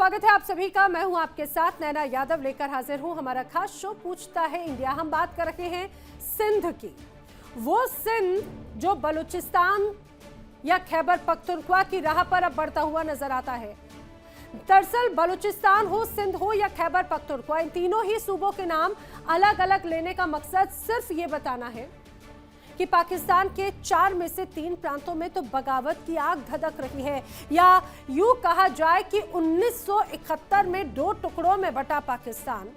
स्वागत है आप सभी का। मैं हूं आपके साथ नैना यादव, लेकर हाजिर हूं हमारा खास शो पूछता है इंडिया। हम बात कर रहे हैं सिंध की, वो सिंध जो बलूचिस्तान या खैबर पख्तूनख्वा की राह पर अब बढ़ता हुआ नजर आता है। दरअसल बलूचिस्तान हो, सिंध हो या खैबर पख्तूनख्वा, इन तीनों ही सूबों के नाम अलग अलग लेने का मकसद सिर्फ ये बताना है कि पाकिस्तान के 4 में से 3 प्रांतों में तो बगावत की आग धधक रही है, या यूं कहा जाए कि 1971 में 2 टुकड़ों में बटा पाकिस्तान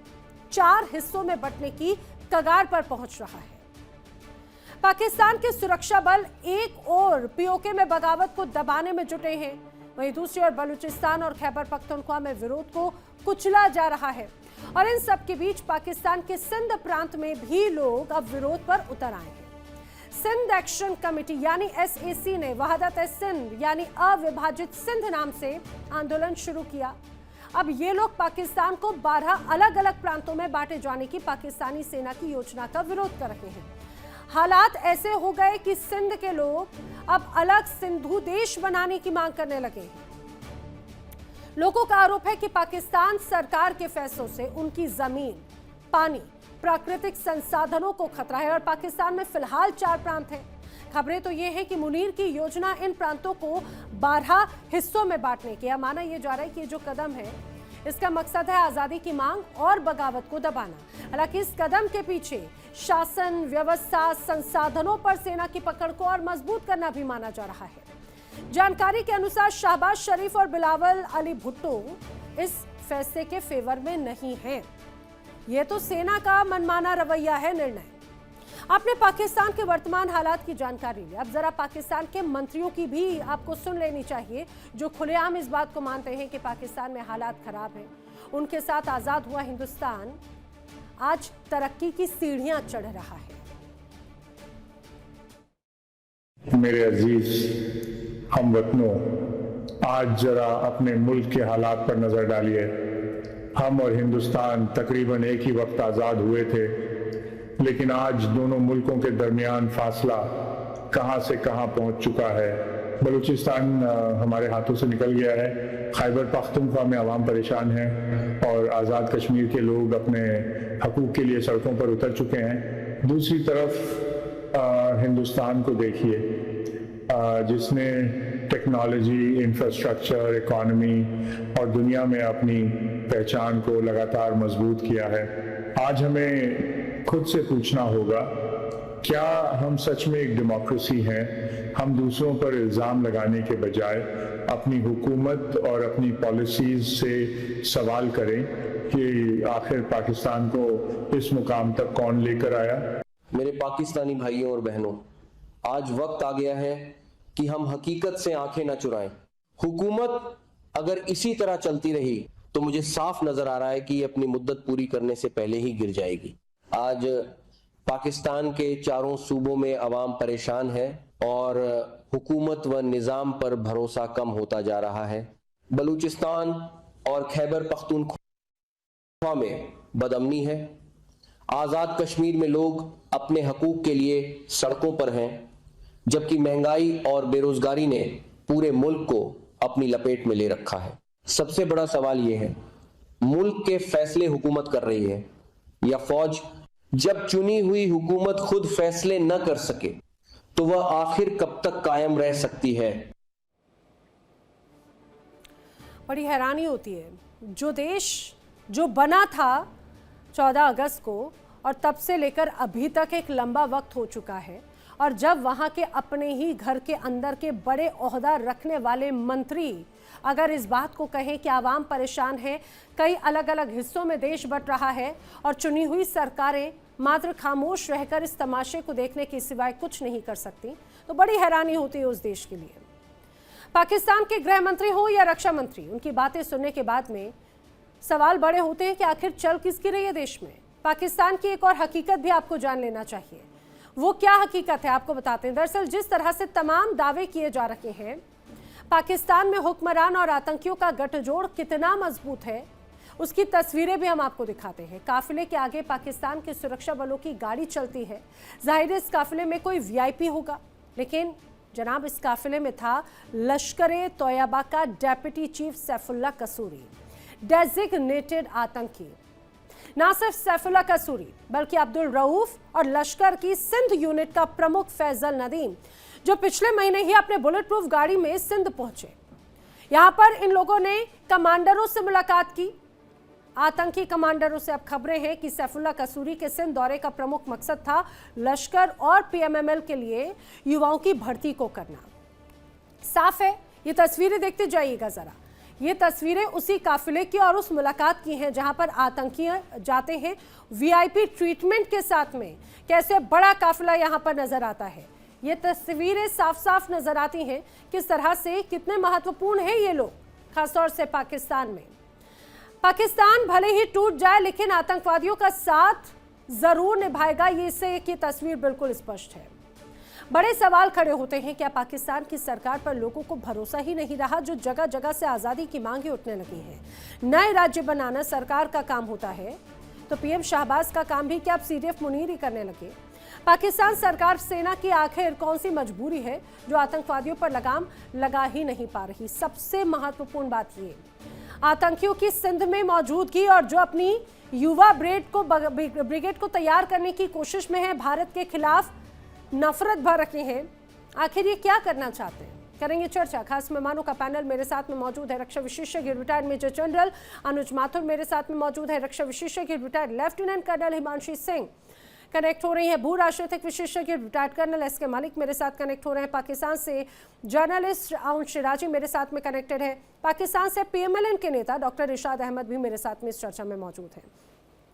4 हिस्सों में बंटने की कगार पर पहुंच रहा है। पाकिस्तान के सुरक्षा बल एक ओर पीओके में बगावत को दबाने में जुटे हैं, वहीं दूसरी ओर बलूचिस्तान और खैबर पख्तूनख्वा में विरोध को कुचला जा रहा है। और इन सब के बीच पाकिस्तान के सिंध प्रांत में भी लोग अब विरोध पर उतर आए हैं। सिंध एक्शन कमेटी यानी SAC ने वहादत सिंध यानी अविभाजित सिंध नाम से आंदोलन शुरू किया। अब ये लोग पाकिस्तान को 12 अलग अलग प्रांतों में बांटे जाने की पाकिस्तानी सेना की योजना का विरोध कर रहे हैं। हालात ऐसे हो गए कि सिंध के लोग अब अलग सिंधु देश बनाने की मांग करने लगे। लोगों का आरोप है कि पाकिस्तान सरकार के फैसलों से उनकी जमीन, पानी, प्राकृतिक संसाधनों को खतरा है। और पाकिस्तान में फिलहाल 4 प्रांत हैं। खबरें तो ये है कि मुनीर की योजना इन प्रांतों को 12 हिस्सों में बांटने की है। माना यह जा रहा है कि जो कदम है इसका मकसद है आजादी की मांग और बगावत को दबाना। हालांकि इस कदम के पीछे शासन व्यवस्था, संसाधनों पर सेना की पकड़ को और मजबूत करना भी माना जा रहा है। जानकारी के अनुसार शहबाज शरीफ और बिलावल अली भुट्टो इस फैसले के फेवर में नहीं हैं। यह तो सेना का मनमाना रवैया है, निर्णय। आपने पाकिस्तान के वर्तमान हालात की जानकारी ली, अब जरा पाकिस्तान के मंत्रियों की भी आपको सुन लेनी चाहिए, जो खुलेआम इस बात को मानते हैं कि पाकिस्तान में हालात खराब हैं। उनके साथ आजाद हुआ हिंदुस्तान आज तरक्की की सीढ़ियां चढ़ रहा है। मेरे अजीज हमवतनों, आज जरा अपने मुल्क के हालात पर नजर डालिए। हम और हिंदुस्तान तकरीबन एक ही वक्त आजाद हुए थे, लेकिन आज दोनों मुल्कों के दरमियान फासला कहां से कहां पहुंच चुका है। बलूचिस्तान हमारे हाथों से निकल गया है, खैबर पख्तूनख्वा में अवाम परेशान है और आज़ाद कश्मीर के लोग अपने हकूक़ के लिए सड़कों पर उतर चुके हैं। दूसरी तरफ हिंदुस्तान को देखिए, जिसने टेक्नोलॉजी, इंफ्रास्ट्रक्चर, इकॉनमी और दुनिया में अपनी पहचान को लगातार मजबूत किया है। आज हमें खुद से पूछना होगा, क्या हम सच में एक डेमोक्रेसी हैं? हम दूसरों पर इल्ज़ाम लगाने के बजाय अपनी हुकूमत और अपनी पॉलिसीज़ से सवाल करें कि आखिर पाकिस्तान को इस मुकाम तक कौन लेकर आया। मेरे पाकिस्तानी भाइयों और बहनों, आज वक्त आ गया है कि हम हकीकत से आंखें न चुराएं। हुकूमत अगर इसी तरह चलती रही तो मुझे साफ नजर आ रहा है कि ये अपनी मुद्दत पूरी करने से पहले ही गिर जाएगी। आज पाकिस्तान के 4 सूबों में अवाम परेशान है और हुकूमत व निज़ाम पर भरोसा कम होता जा रहा है। बलूचिस्तान और खैबर पख्तूनख्वा में बदअमनी है। आज़ाद कश्मीर में लोग अपने हकूक़ के लिए सड़कों पर हैं, जबकि महंगाई और बेरोजगारी ने पूरे मुल्क को अपनी लपेट में ले रखा है। सबसे बड़ा सवाल यह है, मुल्क के फैसले हुकूमत कर रही है या फौज? जब चुनी हुई हुकूमत खुद फैसले न कर सके तो वह आखिर कब तक कायम रह सकती है? बड़ी हैरानी होती है, जो देश जो बना था 14 अगस्त को और तब से लेकर अभी तक एक लंबा वक्त हो चुका है, और जब वहाँ के अपने ही घर के अंदर के बड़े ओहदा रखने वाले मंत्री अगर इस बात को कहें कि आवाम परेशान है, कई अलग अलग हिस्सों में देश बंट रहा है और चुनी हुई सरकारें मात्र खामोश रहकर इस तमाशे को देखने के सिवाय कुछ नहीं कर सकती, तो बड़ी हैरानी होती है उस देश के लिए। पाकिस्तान के गृह मंत्री हो या रक्षा मंत्री, उनकी बातें सुनने के बाद में सवाल बड़े होते हैं कि आखिर चल किसकी रही है देश में। पाकिस्तान की एक और हकीकत भी आपको जान लेना चाहिए। वो क्या हकीकत है आपको बताते हैं। दरअसल जिस तरह से तमाम दावे किए जा रहे हैं, पाकिस्तान में हुक्मरान और आतंकियों का गठजोड़ कितना मजबूत है, उसकी तस्वीरें भी हम आपको दिखाते हैं। काफिले के आगे पाकिस्तान के सुरक्षा बलों की गाड़ी चलती है। जाहिर है इस काफिले में कोई VIP होगा, लेकिन जनाब इस काफिले में था लश्कर-ए-तोयबा का डेप्यूटी चीफ सैफुल्लाह कसूरी। डेजिग्नेटेड आतंकी। ना सिर्फ सैफुल्लाह कसूरी बल्कि अब्दुल रऊफ और लश्कर की सिंध यूनिट का प्रमुख फैजल नदीम, जो पिछले महीने ही अपने बुलेट प्रूफ गाड़ी में सिंध पहुंचे। यहां पर इन लोगों ने कमांडरों से मुलाकात की। आतंकी कमांडरों से अब खबरें हैं कि सैफुल्लाह कसूरी के सिंध दौरे का प्रमुख मकसद था लश्कर और पीएमएमएल के लिए युवाओं की भर्ती को करना। साफ है, ये तस्वीरें देखते जाइएगा जरा। ये तस्वीरें उसी काफिले की और उस मुलाकात की हैं जहां पर आतंकी जाते हैं वीआईपी ट्रीटमेंट के साथ में। कैसे बड़ा काफिला यहां पर नजर आता है। ये तस्वीरें साफ साफ नजर आती हैं किस तरह से कितने महत्वपूर्ण है ये लोग, खासतौर से पाकिस्तान में। पाकिस्तान भले ही टूट जाए लेकिन आतंकवादियों का साथ जरूर निभाएगा, ये इससे की तस्वीर बिल्कुल स्पष्ट है। बड़े सवाल खड़े होते हैं, क्या पाकिस्तान की सरकार पर लोगों को भरोसा ही नहीं रहा, जो जगह जगह से आज़ादी की मांगें उठने लगी हैं। नए राज्य बनाना सरकार का काम होता है तो पीएम शहबाज का काम भी क्या अब सीडीएफ मुनीर ही करने लगे। पाकिस्तान सरकार सेना की आखिर कौन सी मजबूरी है जो आतंकवादियों पर लगाम लगा ही नहीं पा रही। सबसे महत्वपूर्ण बात ये, आतंकियों की सिंध में मौजूदगी और जो अपनी युवा ब्रिगेड को तैयार करने की कोशिश में है, भारत के खिलाफ नफरत भर रखे हैं। आखिर ये क्या करना चाहते हैं, करेंगे चर्चा। खास मेहमानों का पैनल मेरे साथ में मौजूद है। रक्षा विशेषज्ञ retired major general Anuj Mathur मेरे साथ में मौजूद है। रक्षा विशेषज्ञ retired lieutenant colonel Himanshi Singh connect हो रही हैं। भू राजनीतिक विशेषज्ञ रिटायर्ड कर्नल एस के मलिक मेरे साथ कनेक्ट हो रहे हैं। पाकिस्तान से जर्नलिस्ट आउन शिराजी मेरे साथ में कनेक्टेड है। पाकिस्तान से पीएमएलएन के नेता डॉक्टर इरशाद अहमद भी मेरे साथ में इस चर्चा में मौजूद हैं।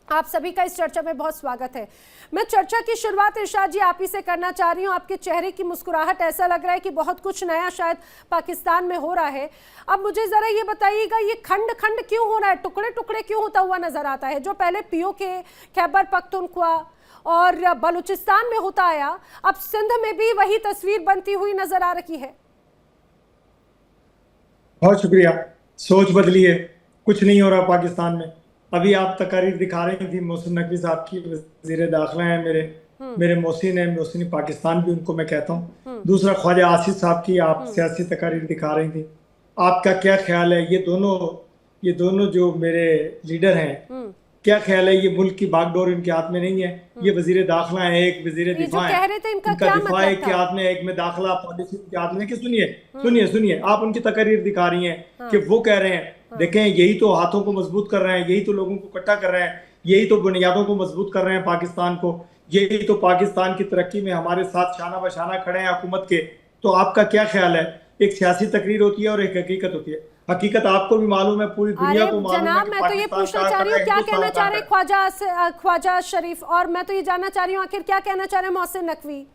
आप सभी का इस चर्चा में बहुत स्वागत है। मैं चर्चा की शुरुआत इरशाद जी आप ही से करना चाह रही हूँ। आपके चेहरे की मुस्कुराहट, ऐसा लग रहा है कि बहुत कुछ नया शायद पाकिस्तान में हो रहा है। अब मुझे जरा ये बताइएगा, ये खंड खंड क्यों हो रहा है, टुकड़े टुकड़े क्यों होता हुआ नजर आता है। जो पहले पीओके, खैबर पख्तूनख्वा और बलूचिस्तान में होता आया, अब सिंध में भी वही तस्वीर बनती हुई नजर आ रही है। बहुत शुक्रिया। सोच बदली है, कुछ नहीं हो रहा पाकिस्तान में। अभी आप तकारीर दिखा रही थी मोहसिन नकवी साहब की, वज़ीर दाखिला है मेरे मोहसिन है, मोहसिन पाकिस्तान भी उनको मैं कहता हूँ। दूसरा ख्वाजा आसिफ साहब की आप सियासी तकारीर दिखा रही थी। आपका क्या ख्याल है, ये दोनों जो मेरे लीडर हैं, क्या ख्याल है, ये मुल्क की बागडोर इनके हाथ में नहीं है। ये वजीर दाखिला है, एक वजीर दिफा है, इनका दिफा एक के हाथ में, एक में दाखिला पॉलिसी के हाथ में। कि सुनिए आप उनकी तकरीर दिखा रही हैं कि वो कह रहे हैं देखें यही तो हाथों को मजबूत कर रहे हैं, यही तो लोगों को इकट्ठा कर रहे हैं, यही तो बुनियादों को मजबूत कर रहे हैं पाकिस्तान को, यही तो पाकिस्तान की तरक्की में हमारे साथ शाना बशाना खड़े हैं हुकूमत के। तो आपका क्या ख्याल है, एक सियासी तकरीर होती है और एक हकीकत होती है। हकीकत आपको भी मालूम है, पूरी दुनिया को मालूम है। जनाब मैं तो ये पूछना चाह रही हूँ, क्या कहना चाह रहे ख्वाजा शरीफ, और मैं तो ये जानना चाह रही हूँ आखिर क्या कहना चाह रहे मोहसिन नकवी।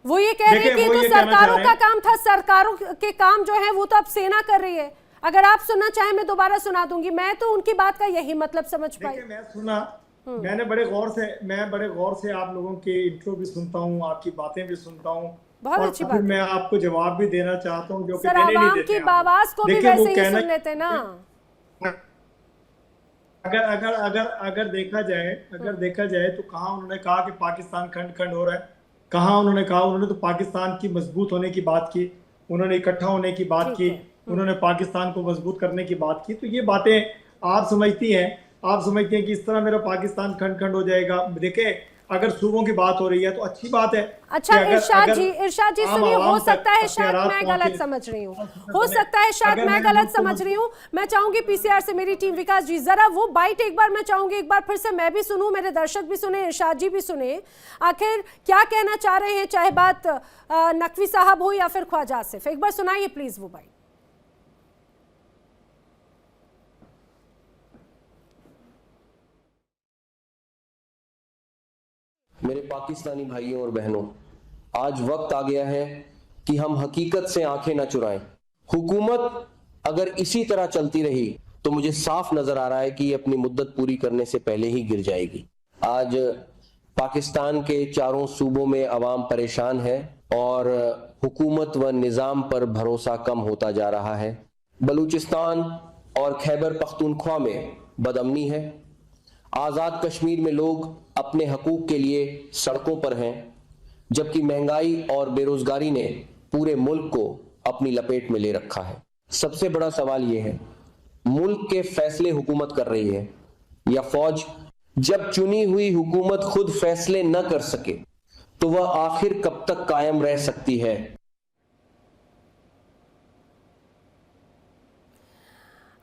वो ये कह रहे हैं कि तो सरकारों का काम था, सरकारों के काम जो है वो तो अब सेना कर रही है। अगर आप सुनना चाहें मैं दोबारा सुना दूंगी। मैं तो उनकी बात का यही मतलब समझ पाई। मैं सुना, मैं बड़े गौर से आप लोगों के इंट्रो भी सुनता हूँ, आपकी बातें भी सुनता हूँ, बहुत अच्छी बात। मैं आपको जवाब भी देना चाहता हूँ जो कि देने नहीं देते। की आवाज को भी वैसे ही सुन लेते ना। अगर देखा जाए तो कहाँ उन्होंने कहा कि पाकिस्तान खंड खंड हो रहा है, कहाँ उन्होंने कहा, उन्होंने तो पाकिस्तान की मजबूत होने की बात की, उन्होंने इकट्ठा होने की बात की, उन्होंने पाकिस्तान को मजबूत करने की बात की। तो ये बातें आप समझती हैं कि इस तरह मेरा पाकिस्तान खंड खंड हो जाएगा। देखें अगर सूबों की बात हो रही है तो अच्छी बात है। अच्छा इरशाद जी सुनिए, हो सकता है शायद मैं गलत समझ रही हूँ, हो सकता है शायद मैं गलत समझ रही हूँ। मैं चाहूंगी पीसीआर से मेरी टीम विकास जी जरा वो बाइट एक बार मैं चाहूंगी, एक बार फिर से मैं भी सुनूं, मेरे दर्शक भी सुने, इरशाद जी भी सुने, आखिर क्या कहना चाह रहे हैं, चाहे बात नकवी साहब हो या फिर ख्वाजा आसिफ। एक बार सुनाइए प्लीज वो बाइट। मेरे पाकिस्तानी भाइयों और बहनों, आज वक्त आ गया है कि हम हकीकत से आंखें न चुराएं। हुकूमत अगर इसी तरह चलती रही तो मुझे साफ नजर आ रहा है कि ये अपनी मुद्दत पूरी करने से पहले ही गिर जाएगी। आज पाकिस्तान के चारों सूबों में अवाम परेशान है और हुकूमत व निज़ाम पर भरोसा कम होता जा रहा है। बलूचिस्तान और खैबर पख्तूनख्वा में बदअमनी है। आज़ाद कश्मीर में लोग अपने हकूक़ के लिए सड़कों पर हैं, जबकि महंगाई और बेरोजगारी ने पूरे मुल्क को अपनी लपेट में ले रखा है। सबसे बड़ा सवाल यह है मुल्क के फैसले हुकूमत कर रही है, या फौज जब चुनी हुई हुकूमत खुद फैसले न कर सके तो वह आखिर कब तक कायम रह सकती है?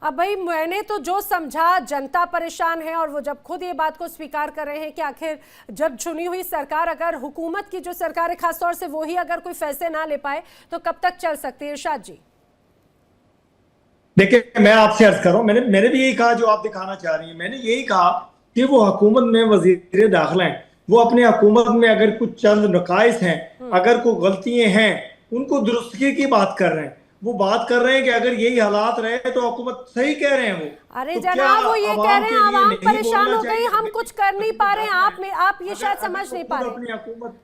अब भाई मैंने तो जो समझा, जनता परेशान है और वो जब खुद ये बात को स्वीकार कर रहे हैं कि आखिर जब चुनी हुई सरकार, अगर हुकूमत की जो सरकार है खासतौर से वो ही अगर कोई फैसले ना ले पाए तो कब तक चल सकती है? इरशाद जी देखिए, मैं आपसे अर्ज कर रहा हूं, मैंने भी यही कहा जो आप दिखाना चाह रही हैं। मैंने यही कहा कि वो हुकूमत में वजीर दाखिला हैं, वो अपनी हुकूमत में अगर कुछ चंद नकाइस हैं, अगर कोई गलतियां हैं, उनको दुरुस्तगी की बात कर रहे हैं। वो बात कर रहे हैं कि अगर यही हालात रहे तो हुकूमत सही कह रहे हैं वो। अरे तो जनाब वो ये कह रहे हैं आवाम परेशान हो गई, हम कुछ कर नहीं पा रहे हैं। आप ये शायद समझ नहीं पा रहे, अपनी हुकूमत,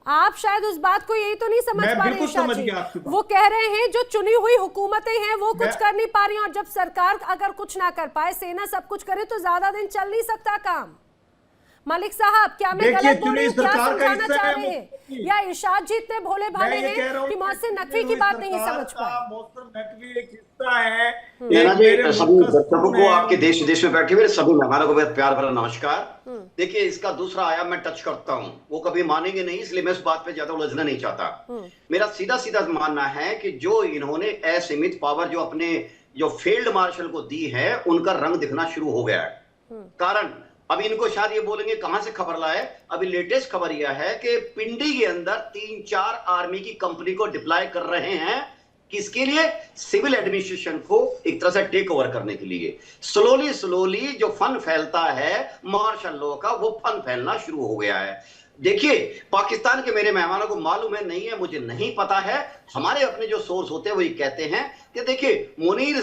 आप शायद उस बात को यही तो नहीं समझ पा रहे समझ हैं। गया आपकी बात। वो कह रहे हैं जो चुनी हुई हुकूमतें हैं वो कुछ कर नहीं पा रही हैं, और जब सरकार अगर कुछ ना कर पाए, सेना सब कुछ करे तो ज्यादा दिन चल नहीं सकता काम। मलिक साहब, क्या मैं गलत बोल रही हूँ? क्या समझाना चाह रहे हैं? या इरशाद जी इतने भोले भाले हैं कि मोहसिन नकवी की बात नहीं समझ पाए? मोहसिन नकवी एक हिस्सा है। सभी दर्शकों को, आपके देश विदेश में बैठे हुए सभी मेहमानों को मेरा प्यार भरा नमस्कार। देखिए, इसका दूसरा आयाम मैं टच करता हूँ, वो कभी मानेंगे नहीं, इसलिए मैं उस बात पे ज्यादा उलझना नहीं चाहता। मेरा सीधा सीधा मानना है कि जो इन्होंने असीमित पावर जो अपने जो फील्ड मार्शल को दी है, उनका रंग दिखना शुरू हो गया है। कारण अभी इनको शायद ये बोलेंगे कहां से खबर लाए, अभी लेटेस्ट खबर यह है कि पिंडी के अंदर 3-4 आर्मी की कंपनी को डिप्लॉय कर रहे हैं। किसके लिए? सिविल एडमिनिस्ट्रेशन को एक तरह से टेक ओवर करने के लिए। स्लोली जो फन फैलता है मार्शल लॉ का, वो फन फैलना शुरू हो गया है। देखिए, पाकिस्तान के मेरे मेहमानों को मालूम है, नहीं है, मुझे नहीं पता है, हमारे अपने जो सोर्स होते हैं वो ये कहते हैं कि देखिए, मुनीर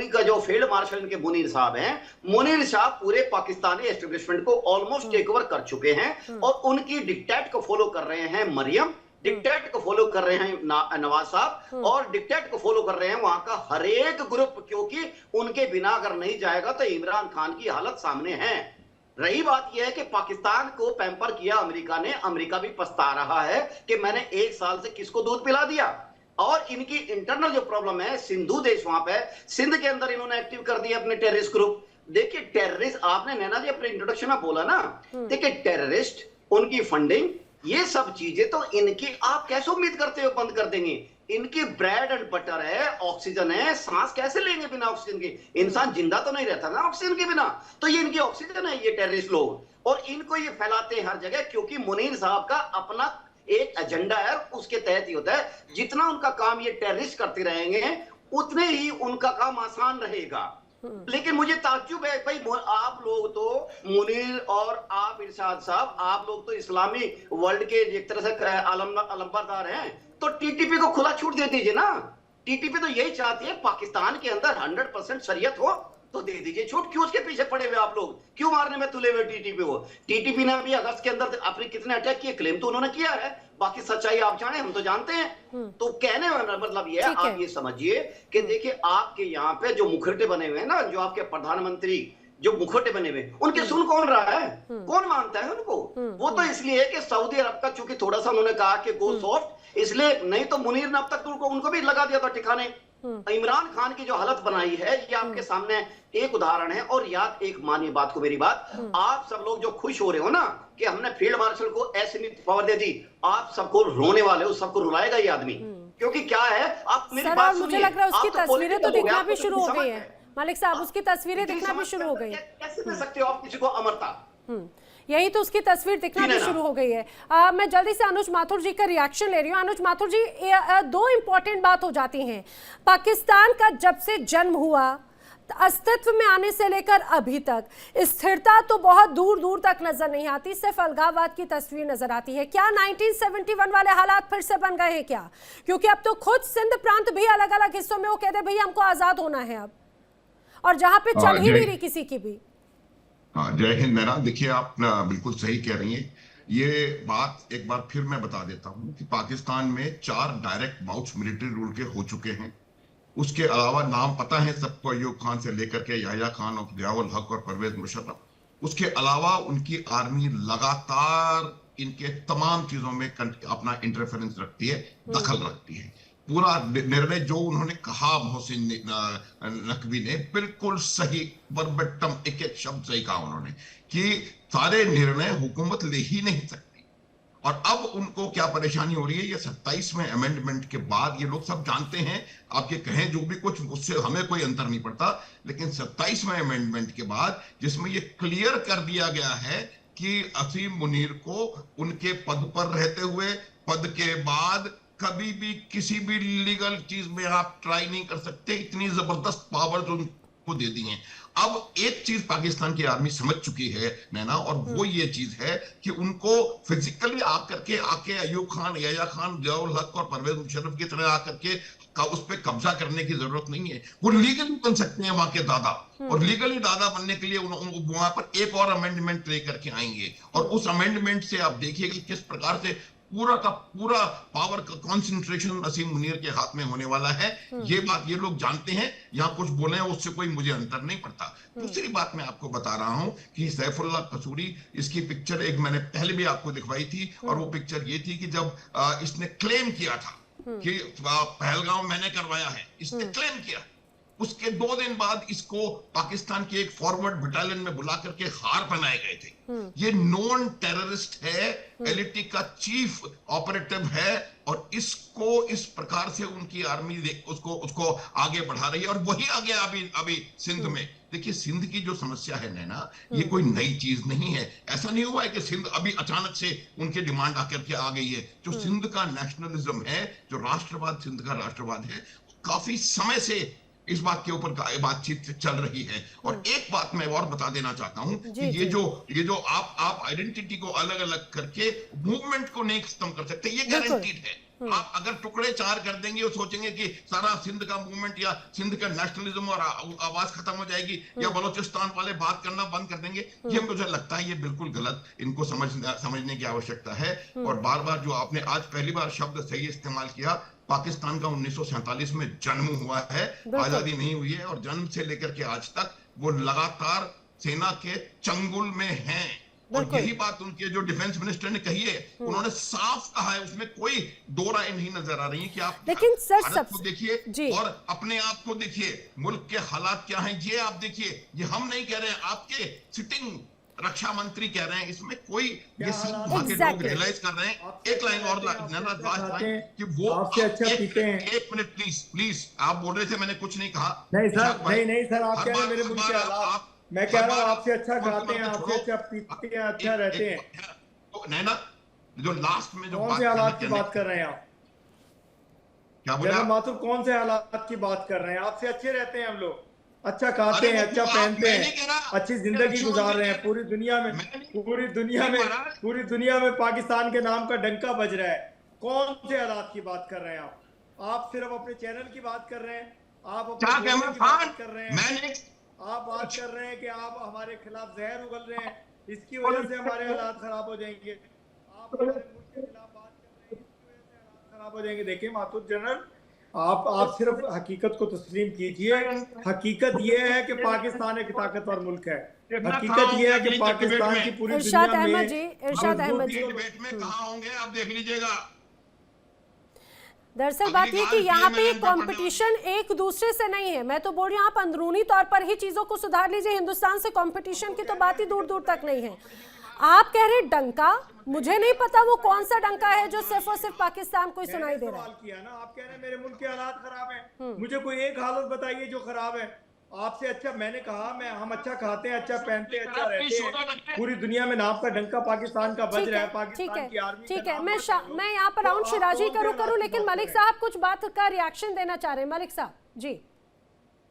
का जो फील्ड मार्शल इनके मुनीर साहब हैं, मुनीर साहब पूरे पाकिस्तानी एस्टेब्लिशमेंट को ऑलमोस्ट टेक ओवर कर चुके हैं और उनकी डिक्टेट को फॉलो कर रहे हैं मरियम, डिक्टेट को फॉलो कर रहे हैं नवाज साहब, और डिक्टेट को फॉलो कर रहे हैं वहां का हर एक ग्रुप, क्योंकि उनके बिना अगर नहीं जाएगा तो इमरान खान की हालत सामने है। रही बात यह है कि पाकिस्तान को पैम्पर किया अमेरिका ने, अमेरिका भी पछता रहा है कि मैंने 1 साल से किसको दूध पिला दिया। और इनकी इंटरनल जो प्रॉब्लम है, सिंधु देश वहां पे, सिंध के अंदर इन्होंने एक्टिव कर दिया अपने टेररिस्ट ग्रुप। देखिए, टेररिस्ट, आपने नैना जी अपने इंट्रोडक्शन में बोला ना, देखिए टेररिस्ट, उनकी फंडिंग, ये सब चीजें तो इनकी आप कैसे उम्मीद करते हो बंद कर देंगे? इनकी ब्रेड एंड बटर है, ऑक्सीजन है, सांस कैसे लेंगे बिना ऑक्सीजन के? इंसान जिंदा तो नहीं रहता ना ऑक्सीजन के बिना, तो ये इनकी ऑक्सीजन है ये टेररिस्ट लोग, और इनको ये फैलाते हैं हर जगह, क्योंकि मुनीर साहब का अपना एक एजेंडा है, उसके तहत ही होता है। जितना उनका काम ये टेररिस्ट करते रहेंगे उतने ही उनका काम आसान रहेगा। लेकिन मुझे ताज्जुब है भाई, आप लोग तो मुनीर और आप इरशाद साहब, आप लोग तो इस्लामी वर्ल्ड के एक तरह से अलंबरदार हैं, तो टीटीपी को खुला छूट दे दीजिए ना। टीटीपी तो यही चाहती है पाकिस्तान के अंदर 100% शरीयत हो, तो दे दीजिए छूट। क्यों उसके पीछे पड़े हुए आप लोग? क्यों मारने में तुले हुए टीटीपी को? टीटीपी ने अभी अगस्त के अंदर अपने कितने अटैक किए, क्लेम तो उन्होंने किया है, बाकी सच्चाई आप जाने, हम तो जानते हैं। तो कहने का मतलब ये है, आप ये समझिए कि देखिए, आपके यहाँ पे जो मुखर्टे बने हुए हैं ना, जो आपके प्रधानमंत्री जो मुखौटे बने हुए, उनके सुन कौन रहा है? कौन मानता है उनको? वो तो इसलिए कि सऊदी अरब का चूंकि थोड़ा सा उन्होंने कहा कि गो सॉफ्ट, इसलिए, नहीं तो मुनीर ने अब तक उनको भी लगा दिया था ठिकाने। इमरान खान की जो हालत बनाई है, ये आपके सामने एक उदाहरण है। और याद, एक मानिए बात को, मेरी बात, आप सब लोग जो खुश हो रहे हो ना कि हमने फील्ड मार्शल को ऐसी पावर दे दी, आप सबको रोने वाले हो, सबको रुलाएगा ये आदमी। क्योंकि क्या है, आप मेरी बात सुनिए, मुझे लग रहा है उसकी तस्वीरें तो दिखना भी शुरू हो गई है। मलिक साहब, उसकी तस्वीरें दिखना भी शुरू हो गई है। कैसे दे सकते हो आप किसी को अमरता? यही तो उसकी तस्वीर दिखना भी शुरू हो गई है। मैं जल्दी से अनुज माथुर जी का रिएक्शन ले रही हूँ। अनुज माथुर जी, 2 इंपॉर्टेंट बात हो जाती हैं। पाकिस्तान का जब से जन्म हुआ, अस्तित्व में आने से लेकर अभी तक स्थिरता तो बहुत दूर दूर तक नजर नहीं आती, सिर्फ अलगाववाद की तस्वीर नजर आती है। क्या 1971 वाले हालात फिर से बन गए हैं क्या? क्योंकि अब तो खुद सिंध प्रांत भी अलग अलग हिस्सों में वो कहते भैया हमको आजाद होना है अब, और जहां पे चल ही नहीं रही किसी की भी। हाँ, जय हिंद मेरा। देखिए, आप बिल्कुल सही कह रही हैं। ये बात एक बार फिर मैं बता देता हूँ कि पाकिस्तान में 4 डायरेक्ट बाउट्स मिलिट्री रूल के हो चुके हैं। उसके अलावा नाम पता है सबको, अयूब खान से लेकर के याह्या खान और ज़ियाउल हक और परवेज मुशर्रफ। उसके अलावा उनकी आर्मी लगातार इनके तमाम चीजों में अपना इंटरफेरेंस रखती है, दखल रखती है। पूरा निर्णय जो उन्होंने कहा मोहसिन नकवी ने बिल्कुल सही, वर्बेटम एक एक शब्द सही कहा उन्होंने कि सारे निर्णय हुकूमत ले ही नहीं सकती। और अब उनको क्या परेशानी हो रही है, ये 27वें अमेंडमेंट के बाद, ये लोग सब जानते हैं, आपके कहें जो भी कुछ, उससे हमें कोई अंतर नहीं पड़ता, लेकिन 27वें अमेंडमेंट के बाद जिसमें ये क्लियर कर दिया गया है कि असीम मुनीर को उनके पद पर रहते हुए, पद के बाद कभी भी किसी भी लीगल चीज में आप ट्राई नहीं कर सकते, इतनी जबरदस्त पावर्स उनको दे दी हैं। अब एक चीज पाकिस्तान की आर्मी समझ चुकी है नैना, और वो ये चीज है कि उनको फिजिकली आके अयूब खान, याया खान, जियाउल हक और परवेज मुशर्रफ की तरह आकर के उस पर कब्जा करने की जरूरत नहीं है। वो लीगली बन सकते हैं वहां के दादा, और लीगली दादा बनने के लिए वहां पर एक और अमेंडमेंट लेकर के आएंगे, और उस अमेंडमेंट से आप देखिएगा किस प्रकार से पूरा का पूरा पावर का कॉन्सेंट्रेशन असीम मुनीर के हाथ में होने वाला है। ये बात ये लोग जानते हैं, यहाँ कुछ बोले उससे कोई मुझे अंतर नहीं पड़ता। दूसरी बात मैं आपको बता रहा हूं कि सैफुल्लाह कसूरी, इसकी पिक्चर एक मैंने पहले भी आपको दिखवाई थी, और वो पिक्चर ये थी कि जब इसने क्लेम किया था कि पहलगाम मैंने करवाया है, इसने क्लेम किया, उसके 2 दिन बाद इसको पाकिस्तान के एक फॉरवर्ड बटालियन में बुला करके हार पहनाए गए थे। ये नॉन टेररिस्ट है, एलटी का चीफ ऑपरेटिव है, और इसको इस प्रकार से उनकी आर्मी उसको आगे बढ़ा रही है। और वही आ गया अभी सिंध में। देखिए, सिंध की जो समस्या है नैना, ये कोई नई चीज नहीं है। ऐसा नहीं हुआ है कि सिंध अभी अचानक से उनकी डिमांड आकर के आ गई है। जो सिंध का नेशनलिज्म है, जो राष्ट्रवाद, सिंध का राष्ट्रवाद है, काफी समय से इस बात के ऊपर बातचीत चल रही है। और एक बात मैं और बता देना चाहता हूं कि ये जो आप आइडेंटिटी को अलग अलग करके मूवमेंट को नहीं खत्म कर सकते, ये गारंटीड है। आप अगर टुकड़े 4 कर देंगे और सोचेंगे कि सारा सिंध का मूवमेंट या सिंध का नेशनलिज्म और आवाज खत्म हो जाएगी, या बलोचिस्तान वाले बात करना बंद कर देंगे, ये मुझे लगता है ये बिल्कुल गलत। इनको समझने की आवश्यकता है। और बार बार जो आपने आज पहली बार शब्द सही इस्तेमाल किया, पाकिस्तान का 1947 में जन्म हुआ है, आजादी नहीं हुई है, और जन्म से लेकर के आज तक वो लगातार सेना के चंगुल में हैं। और यही बात उनके जो डिफेंस मिनिस्टर ने कही है, उन्होंने साफ कहा है, उसमें कोई दो राय नहीं नजर आ रही है कि आप लेकिन सर भारत को देखिए और अपने आप को देखिए, मुल्क के हालात क्या हैं ये आप देखिए। ये हम नहीं कह रहे हैं, आपके सिटिंग रक्षा मंत्री कह रहे हैं, इसमें कोई ये सब वहां के लोग रियलाइज कर रहे हैं। एक लाइन और कि वो आपसे अच्छा पीते हैं। एक मिनट प्लीज, आप बोल रहे थे, मैंने कुछ नहीं कहा। नहीं सर, आप कह रहे हैं मेरे मुल्क के हालात, मैं कह रहा हूँ आपसे अच्छा खाते हैं, आपसे अच्छा पीते हैं, अच्छा रहते हैं। नैना, जो लास्ट में जो कौन से हालात की बात कर रहे हैं आप? क्या बोला माथुर, कौन से हालात की बात कर रहे हैं? आपसे अच्छे रहते हैं हम लोग, अच्छा खाते हैं, अच्छा पहनते हैं, अच्छी जिंदगी गुजार रहे हैं। पूरी दुनिया में पाकिस्तान के नाम का डंका बज रहा है। कौन से हालात की बात कर रहे हैं आप? आप सिर्फ अपने चैनल की बात कर रहे हैं, आप अपने की बात कर रहे हैं, आप बात कर रहे हैं कि आप हमारे खिलाफ जहर उगल रहे हैं, इसकी वजह से हमारे हालात खराब हो जाएंगे। आप हमारे मुल्क के खिलाफ बात कर रहे हैं, इसकी वजह से हालात खराब हो जाएंगे। देखिए मातूर जनरल, आप सिर्फ हकीकत को तस्लीम कीजिए। हकीकत ये है कि पाकिस्तान एक ताकतवर मुल्क है। हकीकत ये है कि पाकिस्तान की पूरी इरशाद दुनिया अहमद जी डिबेट में कहां होंगे आप देख लीजिएगा। दरअसल बात ये कि यहाँ पे कंपटीशन एक दूसरे से नहीं है। मैं तो बोल रही हूँ आप अंदरूनी तौर पर ही चीजों को सुधार लीजिए। हिंदुस्तान से कंपटीशन की तो बात ही दूर दूर तक नहीं है। आप कह रहे डंका, मुझे नहीं पता वो कौन सा डंका है जो सिर्फ और सिर्फ पाकिस्तान को ही सुनाई दे रहा है। किया ना, आप कह रहे हैं मेरे मुल्क के हालात खराब हैं, मुझे कोई एक हालत बताइए जो खराब है। आपसे अच्छा मैंने कहा, हम अच्छा खाते हैं, अच्छा पहनते हैं, अच्छा रहते हैं। पूरी दुनिया में नाम का डंका पाकिस्तान का बज रहा है, पाकिस्तान की आर्मी। ठीक है, मैं यहाँ पर राउंड शिराजी करूँ, लेकिन मलिक साहब कुछ बात का रिएक्शन देना चाह रहे हैं। मलिक साहब जी।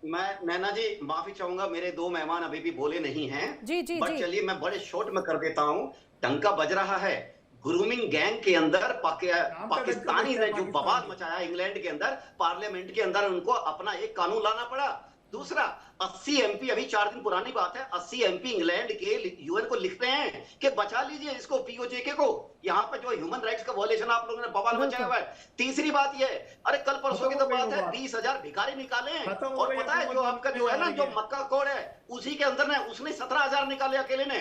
मैं नैना जी माफी चाहूंगा, मेरे 2 मेहमान अभी भी बोले नहीं हैं। जी। चलिए मैं बड़े शॉर्ट में कर देता हूँ। डंका बज रहा है ग्रूमिंग गैंग के अंदर। पाकिस्तानी ने जो बवाल मचाया इंग्लैंड के अंदर, पार्लियामेंट के अंदर, उनको अपना एक कानून लाना पड़ा। दूसरा, 80 एमपी, अभी 4 दिन पुरानी बात है, 80 एमपी इंग्लैंड के यूएन को लिख रहे हैं कि बचा लीजिए इसको, पीओजे को। यहाँ पे जो ह्यूमन राइट्स का वॉयलेशन आप लोगों ने बवाल मचाया हुआ है। तीसरी बात ये, अरे कल परसों की तो बात है, 20,000 भिखारी निकाले हैं। और पता है जो आपका जो है ना, जो मक्का कोड है उसी के अंदर ने उसने 17,000 निकाले अकेले ने।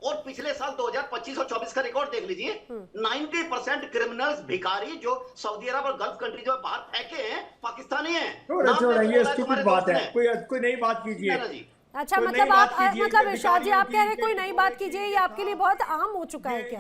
और पिछले साल 2025 और 24 का रिकॉर्ड देख लीजिए, 90% क्रिमिनल्स भिखारी जो सऊदी अरब और गल्फ कंट्री जो बाहर फेंके हैं पाकिस्तानी है। ये स्टूपिड बात है, कोई नई बात कीजिए। अच्छा, मतलब आप मतलब इरशाद जी आप कह रहे हैं कोई नई बात कीजिए, ये आपके लिए बहुत आम हो चुका है क्या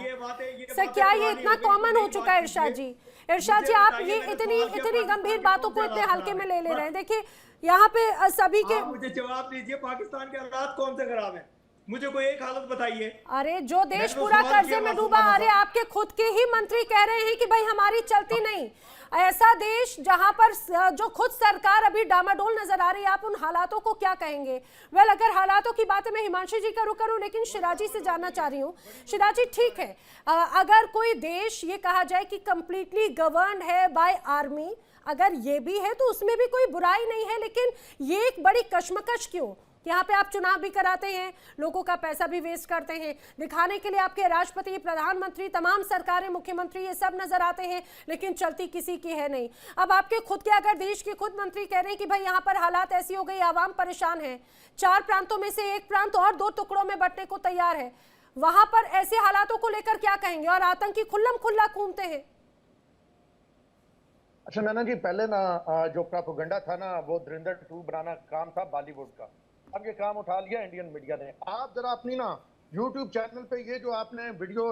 सर? क्या ये इतना कॉमन हो चुका है इरशाद जी? इरशाद जी आप ये इतनी गंभीर बातों को इतने हल्के में ले रहे हैं। देखिए यहाँ पे सभी के, मुझे जवाब दीजिए, पाकिस्तान के हालात कौन से खराब है? मुझे कोई एक हालत बताइए। अरे जो देश पूरा कर्जे में डूबा, अरे आपके खुद के ही मंत्री कह रहे हैं कि भाई हमारी चलती नहीं। ऐसा देश जहां पर जो खुद सरकार अभी डामाडोल नजर आ रही है, आप उन हालातों को क्या कहेंगे? वेल, अगर हालातों की बात मैं हिमांशु जी का रुख करूं, लेकिन शिराजी से जानना चाह रही हूँ। शिराजी, ठीक है, अगर कोई देश ये कहा जाए कि कंप्लीटली गवर्न्ड है बाय आर्मी, अगर ये भी है तो उसमें भी कोई बुराई नहीं है, लेकिन ये एक बड़ी कश्मकश क्यों? यहाँ पे आप चुनाव भी कराते हैं, लोगों का पैसा भी वेस्ट करते हैं, दिखाने के लिए आपके राष्ट्रपति, प्रधानमंत्री, तमाम सरकारें, मुख्यमंत्री ये सब नजर आते हैं, लेकिन चलती किसी की है नहीं। अब आपके खुद के अगर देश के खुद मंत्री कह रहे हैं कि भाई यहाँ पर हालात ऐसी हो गई, आवाम परेशान है, 4 प्रांतों में से एक प्रांत और 2 टुकड़ों में बंटने को तैयार है, वहां पर ऐसे हालातों को लेकर क्या कहेंगे? और आतंकी खुल्लम खुल्ला घूमते हैं। अच्छा नैना जी, पहले ना जो प्रोपेगेंडा था ना, वो धुरंधर 2 बनाना काम था बॉलीवुड का। अब ये काम उठा लिया इंडियन मीडिया ने। आप जरा अपनी ना YouTube चैनल पे ये जो आपने वीडियो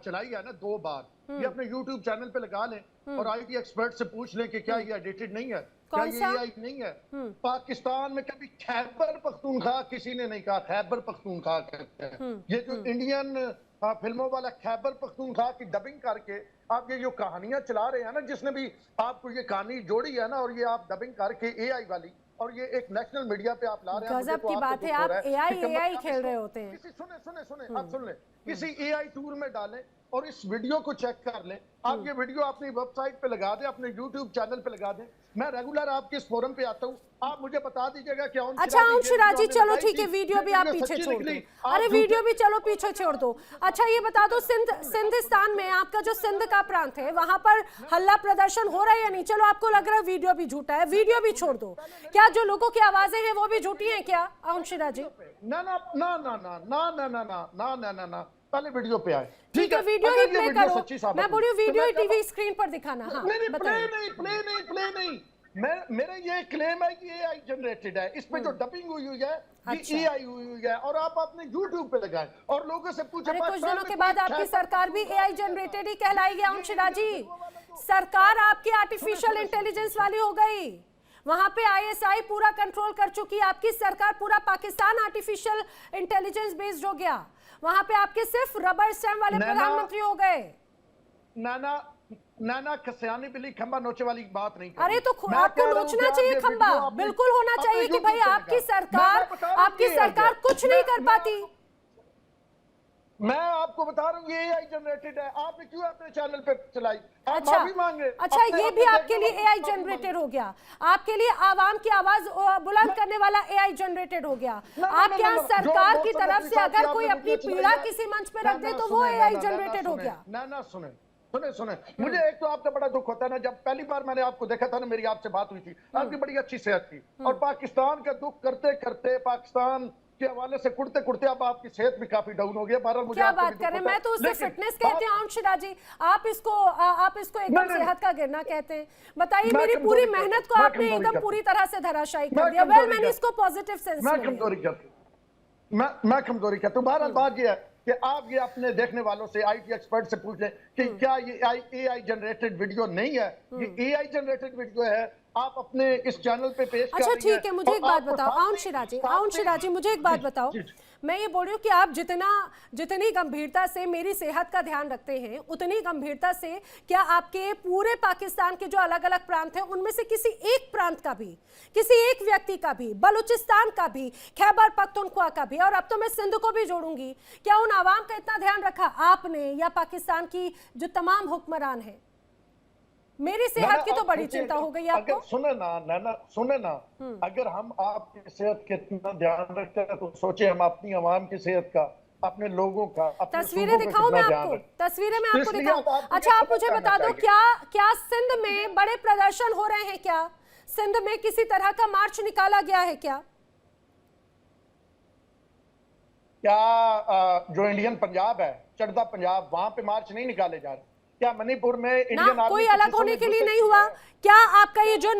चलाई है ना 2 बार, ये अपने YouTube चैनल पे लगा लें और IT एक्सपर्ट से पूछ लें कि क्या ये एडिटेड नहीं है, क्या ये AI नहीं है। पाकिस्तान में कभी खैबर पख्तूनख्वा किसी ने नहीं कहा, खैबर पख्तूनख्वा कहते हैं। ये जो इंडियन फिल्मों वाला खैबर पख्तूनख्वा की डबिंग करके आप ये जो कहानियां चला रहे हैं ना, जिसने भी आपको ये कहानी जोड़ी है ना, और ये आप डबिंग करके AI वाली, और ये एक नेशनल मीडिया पे आप ला रहे हैं। गजब की बात है, आप AI खेल रहे होते हैं। सुने आप सुन लें, किसी AI टूर में डालें और इस वीडियो को चेक कर लें। आप ये वीडियो अपनी वेबसाइट पे लगा दें, अपने YouTube चैनल पे लगा दें। मैं रेगुलर आपके इस फोरम पे आता हूँ, आप मुझे बता दीजिएगा क्या। अच्छा शिराजी, चलो ठीक है, वीडियो भी आप पीछे छोड़ दो। अरे वीडियो भी चलो पीछे छोड़ दो। अच्छा ये बता दो, सिंधिस्तान में आपका जो सिंध का प्रांत है, वहां पर हल्ला प्रदर्शन हो रहा है या नहीं? चलो आपको लग रहा है वीडियो भी झूठा है, वीडियो भी छोड़ दो। क्या जो लोगों की आवाजें हैं वो भी झूठी हैं क्या शिराजी? ना ना ना ना ना ना ना ना ना ना ना ना ना, पहले वीडियो पे आए। ठीक है, वीडियो ही प्ले करो। मैं बोल रही हूँ वीडियो ही टीवी स्क्रीन पर दिखाना। हाँ, प्ले नहीं। मेरा ये क्लेम है कि AI जनरेटेड है, इसमें जो डबिंग हुई है ये AI हुई है, और आप अपने YouTube पे लगाएं और लोगों से पूछें। अरे कुछ दिनों के बाद आपकी सरकार भी AI जनरेटेड ही कहलाएगी शिराजी। सरकार आपकी आर्टिफिशियल इंटेलिजेंस वाली हो गई, वहां पे ISI पूरा कंट्रोल कर चुकी है आपकी सरकार। पूरा पाकिस्तान आर्टिफिशियल इंटेलिजेंस बेस्ड हो गया, वहां पे आपके सिर्फ रबर स्टैम्प वाले प्रधानमंत्री हो गए। नाना कसियानी बिल्ली खंबा नोचे वाली बात नहीं। अरे तो आपको नोचना चाहिए खंबा, बिल्कुल होना चाहिए कि भाई आपकी सरकार कुछ नहीं कर पाती। मैं आपको बता रहा हूँ ये AI जनरेटेड है, आपने क्यों अपने चैनल पे चलाई? अच्छा ये भी आपके लिए AI जनरेटेड हो गया, आपके लिए आवाम की आवाज बुलंद करने वाला AI जनरेटेड हो गया। आपके यहाँ सरकार की तरफ से अगर कोई अपनी पीड़ा किसी मंच पे रख दे तो वो AI जनरेटेड हो गया। ना सुने, मुझे एक तो आपका बड़ा दुख होता है ना, जब पहली बार मैंने आपको देखा था ना, मेरी आपसे बात हुई थी, आपकी बड़ी अच्छी सेहत थी, और पाकिस्तान का दुख करते करते, पाकिस्तान के हवाले से कुड़ते कुड़ते अब आपकी सेहत भी काफी डाउन हो गई। क्या बात कर रहे हैं? मैं तो उससे फिटनेस कहती हूँ शिराजी, आप इसको एकदम सेहत का गिरना कहते हैं। बताइए, मेरी पूरी मेहनत को आपने एकदम पूरी तरह से धराशायी कर दिया। वेल, मैंने इसको पॉजिटिव सेंस में मैं कमजोरी करता हूँ। बहरहाल बात ये है कि आप ये अपने देखने वालों से, IT एक्सपर्ट से पूछ लें कि क्या ये AI जनरेटेड वीडियो नहीं है, ये AI जनरेटेड वीडियो है। आप अपने इस चैनल पे पेश कर रही हैं। अच्छा ठीक है, मुझे एक बात बताओ आउन शिराजी, मुझे एक बात बताओ। मैं ये बोल रही हूँ कि आप जितनी गंभीरता से मेरी सेहत का ध्यान रखते हैं, उतनी गंभीरता से क्या आपके पूरे पाकिस्तान के जो अलग अलग प्रांत हैं उनमें से किसी एक प्रांत का भी, किसी एक व्यक्ति का भी, बलूचिस्तान का भी, खैबर पख्तूनख्वा का भी, और अब तो मैं सिंध को भी जोड़ूंगी, क्या उन आवाम का इतना ध्यान रखा आपने या पाकिस्तान की जो तमाम हुक्मरान हैं? मेरी सेहत की तो बड़ी चिंता हो गई आपको। अगर सुने ना अगर हम आपकी सेहत के इतना ध्यान रखते हैं तो सोचे हम अपनी आवाम की सेहत का, अपने लोगों का, अपने तस्वीरें दिखाऊं मैं आपको, तस्वीरें मैं आपको दिखाऊं। अच्छा आप मुझे बता दो, क्या सिंध में बड़े प्रदर्शन हो रहे हैं? क्या सिंध में किसी तरह का मार्च निकाला गया है? क्या जो इंडियन पंजाब है, चढ़दा पंजाब, वहां पे मार्च नहीं निकाले जा रहे? क्या मणिपुर में इंडियन ना कोई अलग होने के लिए नहीं हुआ? क्या आपका ये जो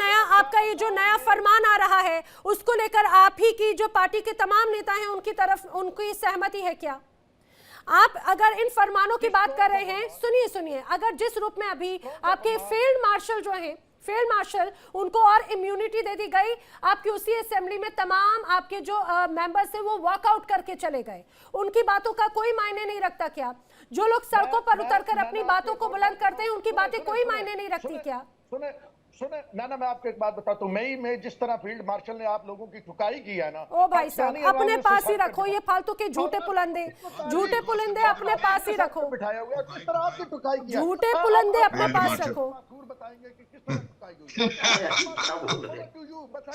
नया फरमान आ रहा है उसको लेकर आप ही की जो पार्टी के तमाम नेता हैं उनकी तरफ उनकी सहमति है क्या? आप अगर इन फरमानों की बात कर रहे हैं, सुनिए, अगर जिस रूप में अभी आपके फील्ड मार्शल जो हैं, फील्ड मार्शल, उनको और इम्यूनिटी दे दी गई, आपकी उसी असेंबली में तमाम आपके जो मेंबर्स हैं वो वॉकआउट करके चले गए, उनकी बातों का कोई मायने नहीं रखता क्या? जो लोग सड़कों पर उतरकर अपनी बातों को बुलंद करते हैं उनकी बातें कोई मायने नहीं रखती क्या? सुने ना, मैं आपको एक बात बताता हूँ, मैं जिस तरह फील्ड मार्शल ने आप लोगों की ठुकाई की है ना, ओ भाई साहब अपने पास ही रखो ये फालतू के झूठे पुलंदे अपने पास ही रखो, बिठाया हुआ किस तरह आपकी ठुकाई किया, झूठे पुलंदे अपने पास रखो। बताएंगे कि किस तरह ठुकाई हुई,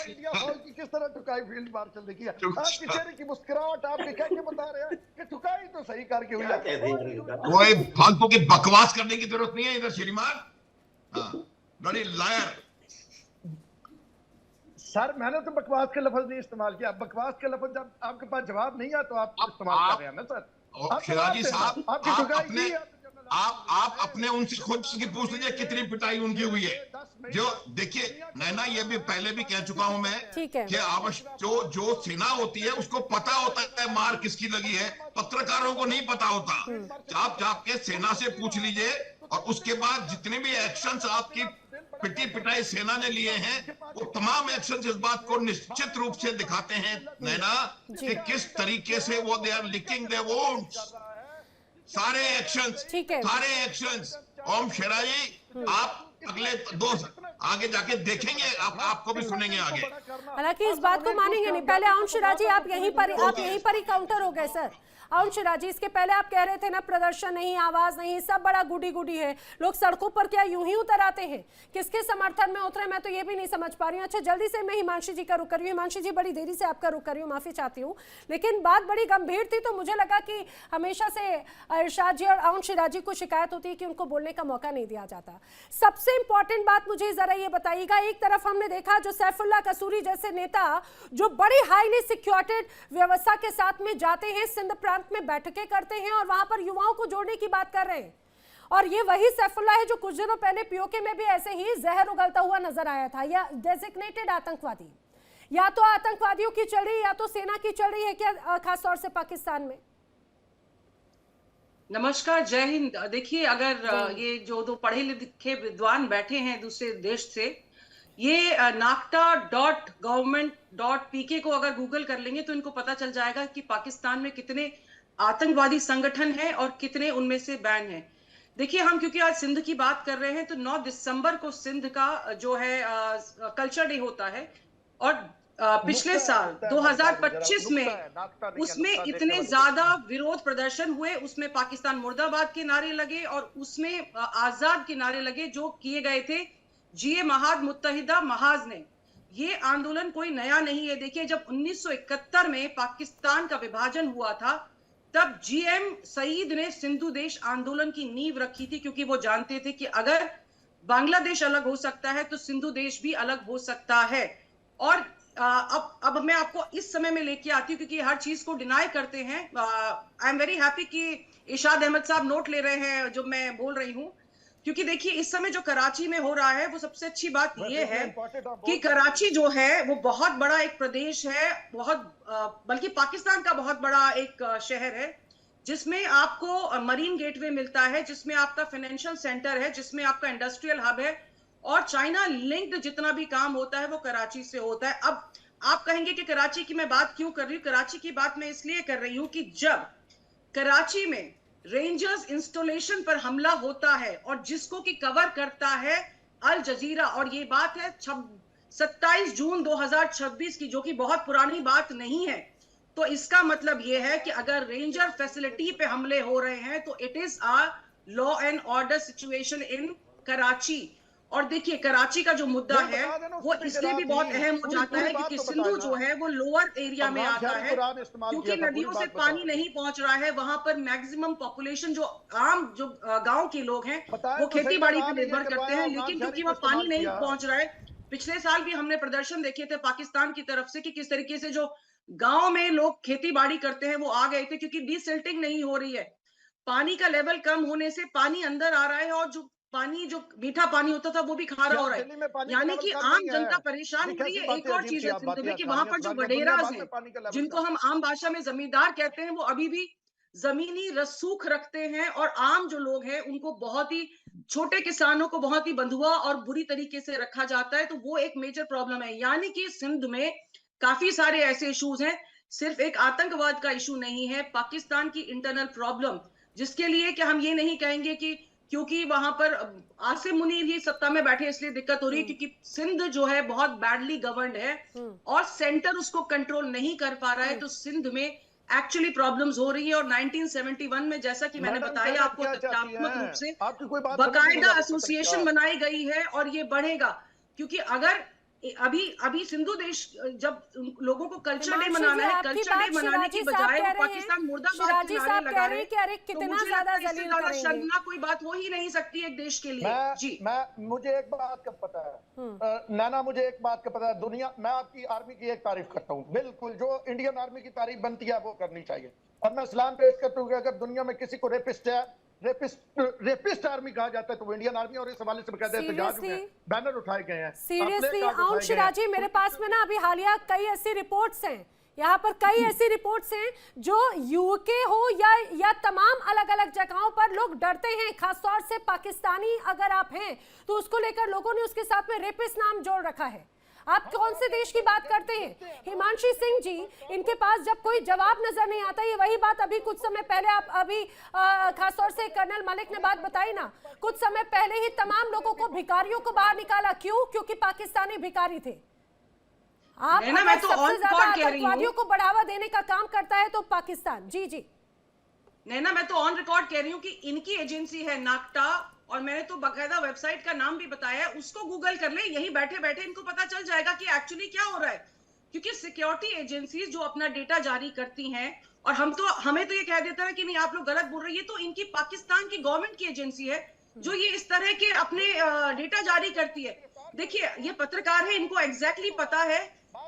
इंडिया हॉल की किस तरह ठुकाई फील्ड मार्शल ने किया। आपकी चेहरे की मुस्कुराहट आप दिखा के बता रहे हैं कि ठुकाई तो सही करके हुई है। कोई फालतू की बकवास करने की जरूरत नहीं है इधर श्रीमान, बड़ी लायर। सर मैंने तो बकवास के लफ्ज नहीं इस्तेमाल किया, बकवास के लफ्ज जब आपके पास जवाब नहीं है तो आप इस्तेमाल कर रहे हैं ना सर। शिराजी साहब आप अपने उनसे खुद से पूछ लीजिए कितनी पिटाई उनकी हुई है। जो देखिए नैना, ये भी पहले भी कह चुका हूं मैं कि आवश्यक जो सेना होती है उसको पता होता है मार किसकी लगी है, पत्रकारों को नहीं पता होता। आप जाके सेना से पूछ लीजिए, और उसके बाद जितने भी एक्शंस आपकी पिटी पिटाई सेना ने लिए हैं वो तमाम एक्शंस इस बात को निश्चित रूप से दिखाते हैं नैना कि किस तरीके से वो they are licking their wounds. सारे एक्शंस ओम शेराजी आप अगले आगे जाके देखेंगे, आपको भी सुनेंगे आगे। हालांकि इस बात को मानेंगे नहीं। पहले अरुण शिराजी आप यहीं पर ही काउंटर हो गए सर। अरुण शिराजी, इसके पहले आप कह रहे थे ना प्रदर्शन नहीं, आवाज नहीं, सब बड़ा गुडी है, लोग सड़कों पर क्या यूं ही उतर आते हैं? किसके समर्थन में उतरे मैं तो ये भी नहीं समझ पा रही हूँ। अच्छा जल्दी से मैं हिमांशी जी का रुख कर रही हूँ। हिमांशी जी बड़ी देरी से आपका रुख कर रही हूँ, माफी चाहती हूँ, लेकिन बात बड़ी गंभीर थी तो मुझे लगा कि हमेशा से इरशाद जी और अरुण शिराजी को शिकायत होती है कि उनको बोलने का मौका नहीं दिया जाता। सबसे इंपॉर्टेंट बात मुझे जरा ये बताइएगा, एक तरफ हमने देखा जो सैफुल्लाह कसूरी जैसे नेता जो बड़ी हाईली सिक्योर्टेड व्यवस्था के साथ में जाते हैं, सिंध प्रांत में बैठकें करते हैं और वहां पर युवाओं को जोड़ने की बात कर रहे हैं, और ये वही सैफुल्लाह है जो कुछ दिनों पहले पीओके में भी ऐसे ही जहर उगलता हुआ नजर आया था। या डेजिग्नेटेड आतंकवादी, या तो आतंकवादियों की चल रही या तो सेना की चल रही है क्या, खासतौर से पाकिस्तान में? नमस्कार, जय हिंद। देखिए अगर ये जो दो पढ़े लिखे विद्वान बैठे हैं दूसरे देश से, ये nakta.government.pk को अगर गूगल कर लेंगे तो इनको पता चल जाएगा कि पाकिस्तान में कितने आतंकवादी संगठन हैं और कितने उनमें से बैन हैं। देखिए हम क्योंकि आज सिंध की बात कर रहे हैं तो 9 दिसंबर को सिंध का जो है कल्चर डे होता है, और पिछले साल 2025 में उसमें इतने ज्यादा विरोध प्रदर्शन हुए, उसमें पाकिस्तान मुर्दाबाद के नारे लगे और उसमें आजाद के नारे लगे जो किए गए थे जीए महाद मुत्तहिदा महाज ने। ये आंदोलन कोई नया नहीं है। देखिए जब 1971 में पाकिस्तान का विभाजन हुआ था तब जीएम सईद ने सिंधु देश आंदोलन की नींव रखी थी, क्योंकि वो जानते थे कि अगर बांग्लादेश अलग हो सकता है तो सिंधु देश भी अलग हो सकता है। और अब मैं आपको इस समय में लेके आती हूँ क्योंकि हर चीज को डिनाई करते हैं। आई एम वेरी हैप्पी कि इरशाद अहमद साहब नोट ले रहे हैं जो मैं बोल रही हूँ, क्योंकि देखिए इस समय जो कराची में हो रहा है वो सबसे अच्छी बात ये है कि कराची जो है वो बहुत बड़ा एक प्रदेश है, बहुत बल्कि पाकिस्तान का बहुत बड़ा एक शहर है, जिसमें आपको मरीन गेटवे मिलता है, जिसमें आपका फाइनेंशियल सेंटर है, जिसमें आपका इंडस्ट्रियल हब है, और चाइना लिंक्ड जितना भी काम होता है वो कराची से होता है। अब आप कहेंगे कि कराची की मैं बात क्यों कर रही हूँ? कराची की बात मैं इसलिए कर रही हूँ कि जब कराची में रेंजर्स इंस्टॉलेशन पर हमला होता है और जिसको कि कवर करता है अल जजीरा, और ये बात है 27 जून 2026 की, जो कि बहुत पुरानी बात नहीं है, तो इसका मतलब ये है कि अगर रेंजर फैसिलिटी पे हमले हो रहे हैं तो it is a law and order situation in Karachi. और देखिए कराची का जो मुद्दा नहीं, है बता देना, वो उसमें इसलिए भी जवाब बहुत नहीं। अहम हो पूरी- जाता पूरी है बात क्योंकि तो सिंधु बताना। जो है वो लोअर एरिया में अफगान आता शहर है, कुरान इस्तेमाल क्योंकि किया था, नदियों पूरी से बात पानी बताओ। नहीं पहुंच रहा है। वहां पर मैक्सिमम पॉपुलेशन जो आम जो गांव के लोग हैं बताया वो तो सही खेती ना, बाड़ी पे नाम ही निर्भर लेके करते पाया, हैं, अफगान लेकिन शहरी क्योंकि को वह पानी इस्तेमाल नहीं किया। पहुंच रहा है। पिछले साल भी हमने प्रदर्शन देखे थे पाकिस्तान की तरफ से कि किस तरीके से जो गांव में लोग खेती बाड़ी करते हैं वो आ गए थे, क्योंकि डिसिल्टिंग नहीं हो रही है। पानी का लेवल कम होने से पानी अंदर आ रहा है और जो पानी जो मीठा पानी होता था वो भी खारा हो रहा दिल्ली है। में पानी का यानी लेवल कि कम आम नहीं जनता है। परेशान ये हो रही कैसी है। एक बातें और अजीब चीज सी है आप सिंध बातें में कि अफगान वहां पर जो अफगान में वडेराज बाद में हैं, पानी का लेवल जिनको कम। हम आम भाषा में जमींदार कहते हैं, वो अभी भी जमीनी रसूख रखते हैं और आम जो लोग हैं उनको बहुत ही छोटे किसानों को बहुत ही बंधुआ और बुरी तरीके से रखा जाता है। तो वो एक मेजर प्रॉब्लम है। यानी कि सिंध में काफी सारे ऐसे इश्यूज हैं, सिर्फ एक आतंकवाद का इशू नहीं है, पाकिस्तान की इंटरनल प्रॉब्लम, जिसके लिए कि हम ये नहीं कहेंगे कि क्योंकि वहां पर आसिम मुनीर ही सत्ता में बैठे इसलिए दिक्कत हो रही है, क्योंकि सिंध जो है बहुत बैडली गवर्नड है और सेंटर उसको कंट्रोल नहीं कर पा रहा है। तो सिंध में एक्चुअली प्रॉब्लम्स हो रही है। और 1971 में जैसा कि मैंने मैडम बताया कहना आपको, क्या चाहती तथ्यात्मक रूप हैं? से आपकी कोई बात समझ नहीं बाकायदा आ रही, एसोसिएशन पता बनाई गई है और ये बढ़ेगा। क्योंकि अगर अभी अभी सिंधु देश जब लोगों को कल्चर डे हिमांशु मनाना जी, है, आपकी कल्चर डे बात मनाने की शिराजी साहब बजाय कह वो रहे हैं, पाकिस्तान मुर्दाबाद शिराजी के नारे साहब लगा कह रहे रहे हैं हैं, कि अरे तो कितना मुझे ज्यादा लगता है इससे जलील ज्यादा करेंगे। शर्मनाक कोई बात हो ही नहीं सकती एक देश के लिए। जी मैं मुझे एक बात का पता है नैना, मुझे एक बात का पता है। दुनिया, मैं आपकी आर्मी की एक तारीफ करता हूँ, बिल्कुल जो इंडियन आर्मी की तारीफ बनती है वो करनी चाहिए। और मैं सलाम पेश करता हूँ कि अगर दुनिया में किसी को रेपिस्ट आर्मी कहा जाता है तो वो इंडियन आर्मी, और इस हवाले से कहते हैं एहतजाज हुए हैं, बैनर उठाए गए हैं, सीरियसली प्लेकार्ड उठाए गए शिराजी, मेरे पास में ना अभी हालिया कई ऐसी रिपोर्ट्स हैं, यहाँ पर कई ऐसी रिपोर्ट्स हैं जो यूके हो या तमाम अलग अलग जगहों पर लोग डरते हैं, खासतौर से पाकिस्तानी अगर आप हैं तो उसको लेकर लोगों ने उसके साथ में रेपिस्ट नाम जोड़ रखा है। आप कौन से देश की बात करते हैं? हिमांशु सिंह जी, इनके पास जब कोई जवाब नजर नहीं आता, ये वही बात अभी कुछ समय पहले आप अभी खासतौर से कर्नल मलिक ने बात बताई ना, कुछ समय पहले ही तमाम लोगों को भिखारियों को बाहर निकाला, क्यों? क्योंकि पाकिस्तानी भिखारी थे। आप मैं तो सबसे ज्यादा कह रही हूं, आतंकवादियों को बढ़ावा देने का काम करता है तो पाकिस्तान। जी जी नैना, मैं तो ऑन रिकॉर्ड कह रही हूँ कि इनकी एजेंसी है नाक्टा, और मैंने तो बाकायदा वेबसाइट का नाम भी बताया है, उसको गूगल कर ले, यही बैठे बैठे इनको पता चल जाएगा कि एक्चुअली क्या हो रहा है। क्योंकि सिक्योरिटी एजेंसीज जो अपना डेटा जारी करती हैं, और हमें तो ये कह देता है कि नहीं आप लोग गलत बोल रहे हैं, ये तो इनकी पाकिस्तान की गवर्नमेंट की एजेंसी है जो ये इस तरह के अपने डेटा जारी करती है। देखिए ये पत्रकार है, इनको एग्जैक्टली पता है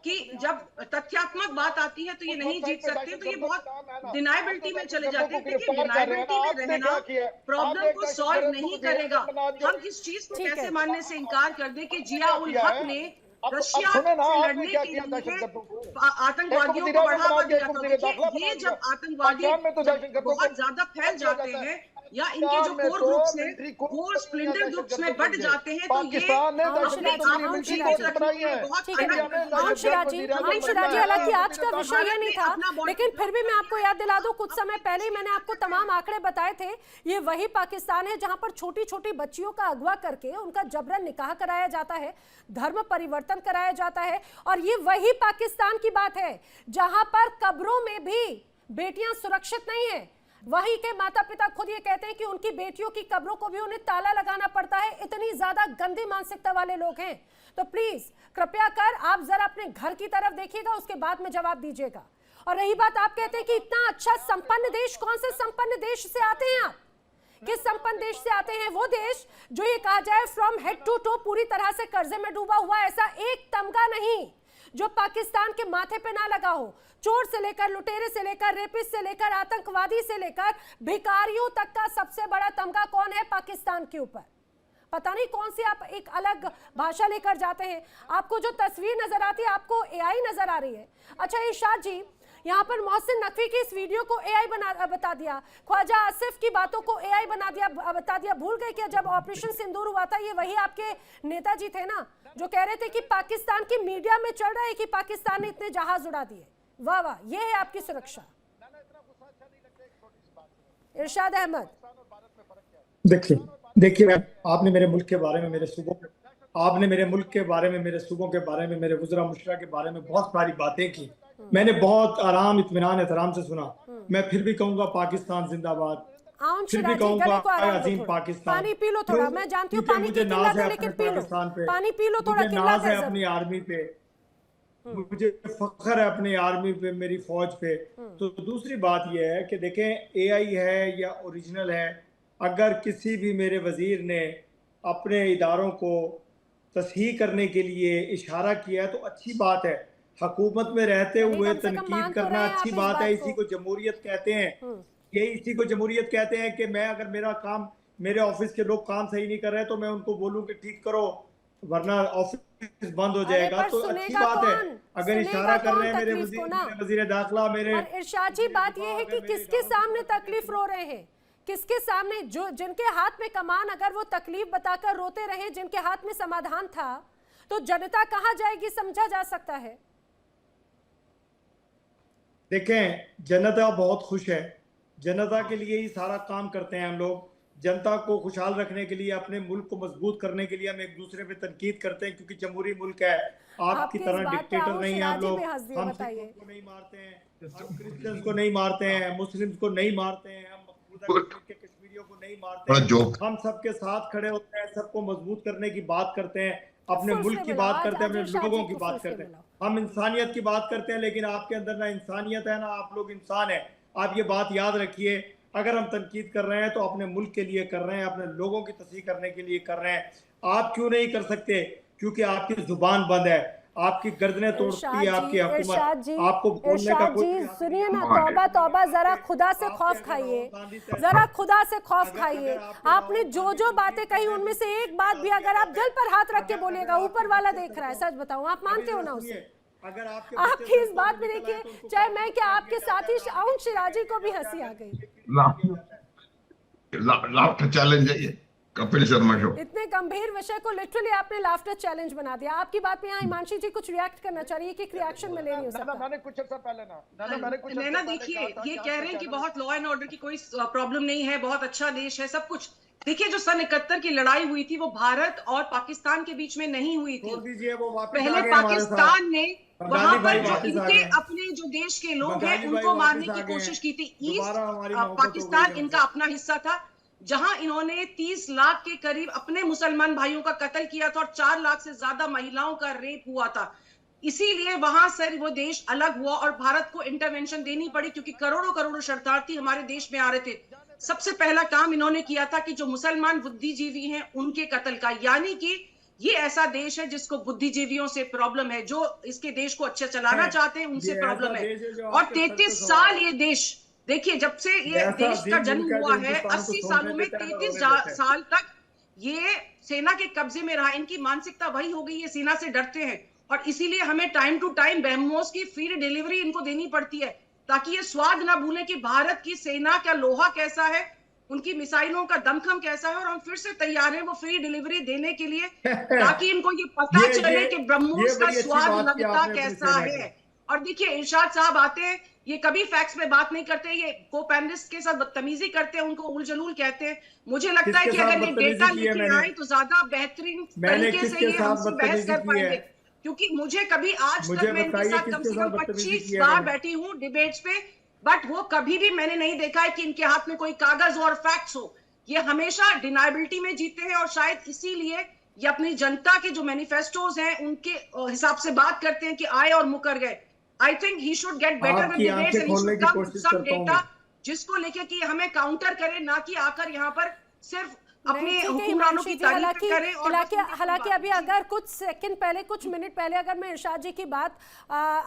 कि जब तथ्यात्मक बात आती है तो ये नहीं जीत सकते, तो ये बहुत डिनाइबिलिटी में चले जाते हैं। देखिए डिनाइबिलिटी में रहना प्रॉब्लम को सॉल्व नहीं करेगा। हम इस चीज को कैसे मानने से इनकार कर दें कि जिया उल हक ने रशिया से लड़ने के लिए आतंकवादियों को बढ़ावा दिया था। देखिए ये जब आतंकवादी बहुत ज्यादा फैल जाते हैं या इनके जो कोर ग्रुप्स हैं वो स्प्लिंटर ग्रुप्स में बढ़ जाते हैं, तो ये अपने आप को जीवित रखने में बहुत शिराजी, हालांकि आज का विषय ये नहीं था, लेकिन फिर भी मैं आपको याद दिला दूं, कुछ समय पहले ही मैंने आपको तमाम आंकड़े बताए थे। ये वही पाकिस्तान है जहां पर छोटी छोटी बच्चियों का अगवा करके उनका जबरन निकाह कराया जाता है, धर्म परिवर्तन कराया जाता है। और ये वही पाकिस्तान की बात है जहां पर कब्रों में भी बेटियां सुरक्षित नहीं है। वही के माता पिता खुद ये कहते हैं कि उनकी बेटियों की कब्रों को भी उन्हें ताला लगाना पड़ता है। इतनी ज्यादा गंदी मानसिकता वाले लोग हैं। तो प्लीज कृपया कर आप जरा अपने घर की तरफ देखिएगा, उसके बाद में जवाब दीजिएगा। और रही बात, आप कहते हैं कि इतना अच्छा संपन्न देश, कौन से संपन्न देश से आते हैं आप? किस संपन्न देश से आते हैं? वो देश जो ये कहा जाए फ्रॉम हेड टू टो पूरी तरह से कर्जे में डूबा हुआ, ऐसा एक तमगा नहीं जो पाकिस्तान के माथे पे ना लगा हो। चोर से लेकर, लुटेरे से लेकर, रेपिस्ट से लेकर, आतंकवादी से लेकर भिखारियों तक का सबसे बड़ा तमगा कौन है पाकिस्तान के ऊपर? पता नहीं कौन सी आप एक अलग भाषा लेकर जाते हैं। आपको जो तस्वीर नजर आती है, आपको एआई नजर आ रही है। अच्छा इरशाद जी, यहाँ पर मोहसिन नकवी की इस वीडियो को एआई बता दिया, ख्वाजा आसिफ की बातों को एआई बता दिया। भूल गए कि जब ऑपरेशन सिंदूर हुआ था, ये वही आपके नेताजी थे ना जो कह रहे थे कि पाकिस्तान की मीडिया में चल रहा है कि पाकिस्तान ने इतने जहाज उड़ा दिए। वाह वाह, ये है आपकी सुरक्षा। इरशाद अहमद, देखिए आपने मेरे मुल्क के बारे में, मेरे सूबों के, आपने मेरे मुल्क के बारे में, मेरे सूबों के बारे में, मेरे गुजरा मुशरा के बारे में बहुत सारी बातें की। मैंने बहुत आराम, इत्मीनान, एहतराम से सुना। मैं फिर भी कहूंगा पाकिस्तान जिंदाबाद, आउन फिर भी शिराजी, कहूंगा गले को आराम दो अजीम थोड़ा। पाकिस्तान। पानी पी लो थोड़ा, मैं जानती हूँ क्योंकि पानी की मुझे किल्लत नाज है, है लेकिन अपने पी लो पाकिस्तान पे, पानी पी लो थोड़ा, मुझे किल्लत नाज है है जरूर। अपनी आर्मी पे, मुझे फख्र है अपनी आर्मी पे, मेरी फौज पे। तो दूसरी बात यह है कि देखें, एआई है या ओरिजिनल है, अगर किसी भी मेरे वजीर ने अपने इदारों को तस्हीह करने के लिए इशारा किया है तो अच्छी बात है। हुकूमत में रहते यानी हुए कम से कम तनकीद मान तो करना रहे हैं अच्छी आप इस बात है, बात इसी को। को जमहूरियत कहते हैं। ये इसी को जमहूरियत कहते हैं कि मैं अगर मेरा काम, मेरे ऑफिस के लोग काम सही नहीं कर रहे तो मैं उनको बोलूं कि ठीक करो, वरना ऑफिस बंद हो अरे जाएगा। पर तो अच्छी सुनेगा बात है। कौन? अगर इशारा सुनेगा कर कौन रहे हैं मेरे तकलीफ को ना? वजीर दाखिला, मेरे पर इरशाद जी, बात यह है कि किसके सामने तकलीफ रो रहे हैं, किसके सामने? जो जिनके हाथ में कमान, अगर वो तकलीफ बताकर रोते रहे, जिनके हाथ में समाधान था, तो जनता कहां जाएगी, समझा जा सकता है। देखें, जनता बहुत खुश है, जनता के लिए ही सारा काम करते हैं हम लोग। जनता को खुशहाल रखने के लिए, अपने मुल्क को मजबूत करने के लिए हम एक दूसरे पे तनकीद करते हैं, क्योंकि जमहूरी मुल्क है। आपकी आपके इस तरह बात पे डिक्टेटर आउन नहीं है हम शिराजी लोग। भी हंस दिए, हम बताइए। सिखों को नहीं मारते हैं, हम क्रिश्चियंस को नहीं मारते हैं, मुस्लिम्स को नहीं मारते हैं, हम मकबूजा कश्मीर के कश्मीरियों को नहीं मारते हैं। हम सबके साथ खड़े होते हैं, सबको मजबूत करने की बात करते हैं, अपने मुल्क की बात करते हैं, अपने लोगों की बात करते हैं, हम इंसानियत की बात करते हैं। लेकिन आपके अंदर ना इंसानियत है, ना आप लोग इंसान है। आप ये बात याद रखिए, अगर हम तनकीद कर रहे हैं तो अपने मुल्क के लिए कर रहे हैं, अपने लोगों की तस्हीह करने के लिए कर रहे हैं। आप क्यों नहीं कर सकते? क्योंकि आपकी जुबान बंद है, आपकी गर्दनें तोड़ती है आपकी हुकूमत, आपको बोलने का कोई हक सुनिए नहीं ना, है। तौबा तौबा, जरा खुदा से खौफ खाइए, जरा खुदा से खौफ खाइए। आपने जो जो बातें कही उनमें से एक बात भी अगर आप दिल पर हाथ रख के बोलिएगा, ऊपर वाला देख रहा है, सच बताऊं, आप मानते हो ना उसे? अगर आपकी इस बात में देखिए, चाहे मैं क्या, आपके साथी आउन शिराजी को भी हंसी आ गई। लाफ्टर चैलेंज है ये कपिल शर्मा शो। इतने गंभीर विषय को लिटरली आपने लाफ्टर चैलेंज बना दिया। आपकी बात पे यहाँ हिमांशी जी कुछ रिएक्ट करना चाह रही है कि रिएक्शन में ले नहीं हो सकता। मैंने कुछ अर्सा पहले नैना देखिए, ये कह रहे हैं कि बहुत लॉ एंड ऑर्डर की कोई प्रॉब्लम नहीं है, बहुत अच्छा देश है, सब कुछ। देखिए, जो सन 71 की लड़ाई हुई थी वो भारत और पाकिस्तान के बीच में नहीं हुई थी। पहले पाकिस्तान ने वहां पर जो इनके अपने जो देश के लोग हैं उनको मारने की कोशिश की थी। ईस्ट पाकिस्तान इनका अपना हिस्सा था, जहां इन्होंने 30 लाख के करीब अपने मुसलमान भाइयों का कत्ल किया था और 4 लाख से ज्यादा महिलाओं का रेप हुआ था। इसीलिए वहां से वो देश अलग हुआ और भारत को इंटरवेंशन देनी पड़ी, क्योंकि करोड़ों करोड़ों शरणार्थी हमारे देश में आ रहे थे। सबसे पहला काम इन्होंने किया था कि जो मुसलमान बुद्धिजीवी हैं उनके कत्ल का, यानी कि ये ऐसा देश है जिसको बुद्धिजीवियों से प्रॉब्लम है, जो इसके देश को अच्छा चलाना चाहते हैं उनसे प्रॉब्लम है। और 33 साल ये देश, देखिए जब से ये देश का जन्म हुआ है, 80 सालों में 33 साल तक ये सेना के कब्जे में रहा। इनकी मानसिकता वही हो गई है, सेना से डरते हैं और इसीलिए हमें टाइम टू टाइम ब्रह्मोस की फ्री डिलीवरी इनको देनी पड़ती है, ताकि ये स्वाद ना भूलें कि भारत की सेना का लोहा कैसा है, उनकी मिसाइलों का दमखम कैसा है, और हम फिर से तैयार हैं वो फ्री डिलीवरी देने के लिए, ताकि इनको ये पता चले कि ब्रह्मोस का स्वाद लगता कैसा है। और देखिए, इरशाद साहब आते हैं, ये कभी फैक्ट्स पे बात नहीं करते, ये को पैनलिस्ट के साथ बदतमीजी करते हैं, उनको उल जलूल कहते हैं। मुझे लगता है कि अगर ये डेटा लेके आए तो ज्यादा बेहतरीन तरीके से ये हमसे बहस कर पाएंगे, क्योंकि मुझे कभी आज तक मैं इनके साथ कम से कम 25 बार बैठी हूँ डिबेट्स पे, बट वो कभी भी मैंने नहीं देखा है कि इनके हाथ में कोई कागज और फैक्ट्स हो। ये हमेशा डिनाइबिलिटी में जीते हैं और शायद इसीलिए ये अपनी जनता के जो मैनिफेस्टोज हैं उनके हिसाब से बात करते हैं कि आए और मुकर गए। I think he should get better with debates and he should come with some data जिसको लेके कि हमें काउंटर करे, ना कि आकर यहाँ पर सिर्फ अपने हुक्मरानों की तारीफ करे। हालांकि अभी अगर कुछ सेकंड पहले, कुछ मिनट पहले अगर मैं इरशाद जी की बात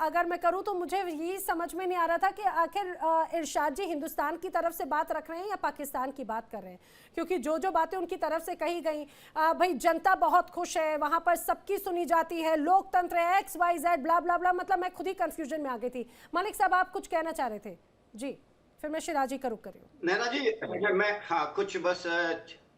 अगर मैं करूं तो मुझे यही समझ में नहीं आ रहा था कि आखिर इरशाद जी हिंदुस्तान की तरफ से बात रख रहे हैं या पाकिस्तान की बात कर रहे हैं, क्योंकि जो जो बातें उनकी तरफ से कही गई, भाई जनता बहुत खुश है, वहां पर सबकी सुनी जाती है, लोकतंत्र है, XYZ ब्ला ब्ला ब्ला, मतलब मैं खुद ही कंफ्यूजन में आ गई थी। मालिक साहब, आप कुछ कहना चाह रहे थे जी, फिर मैं शिराजी का रुख कर रही हूँ। नैना जी, मैं कुछ बस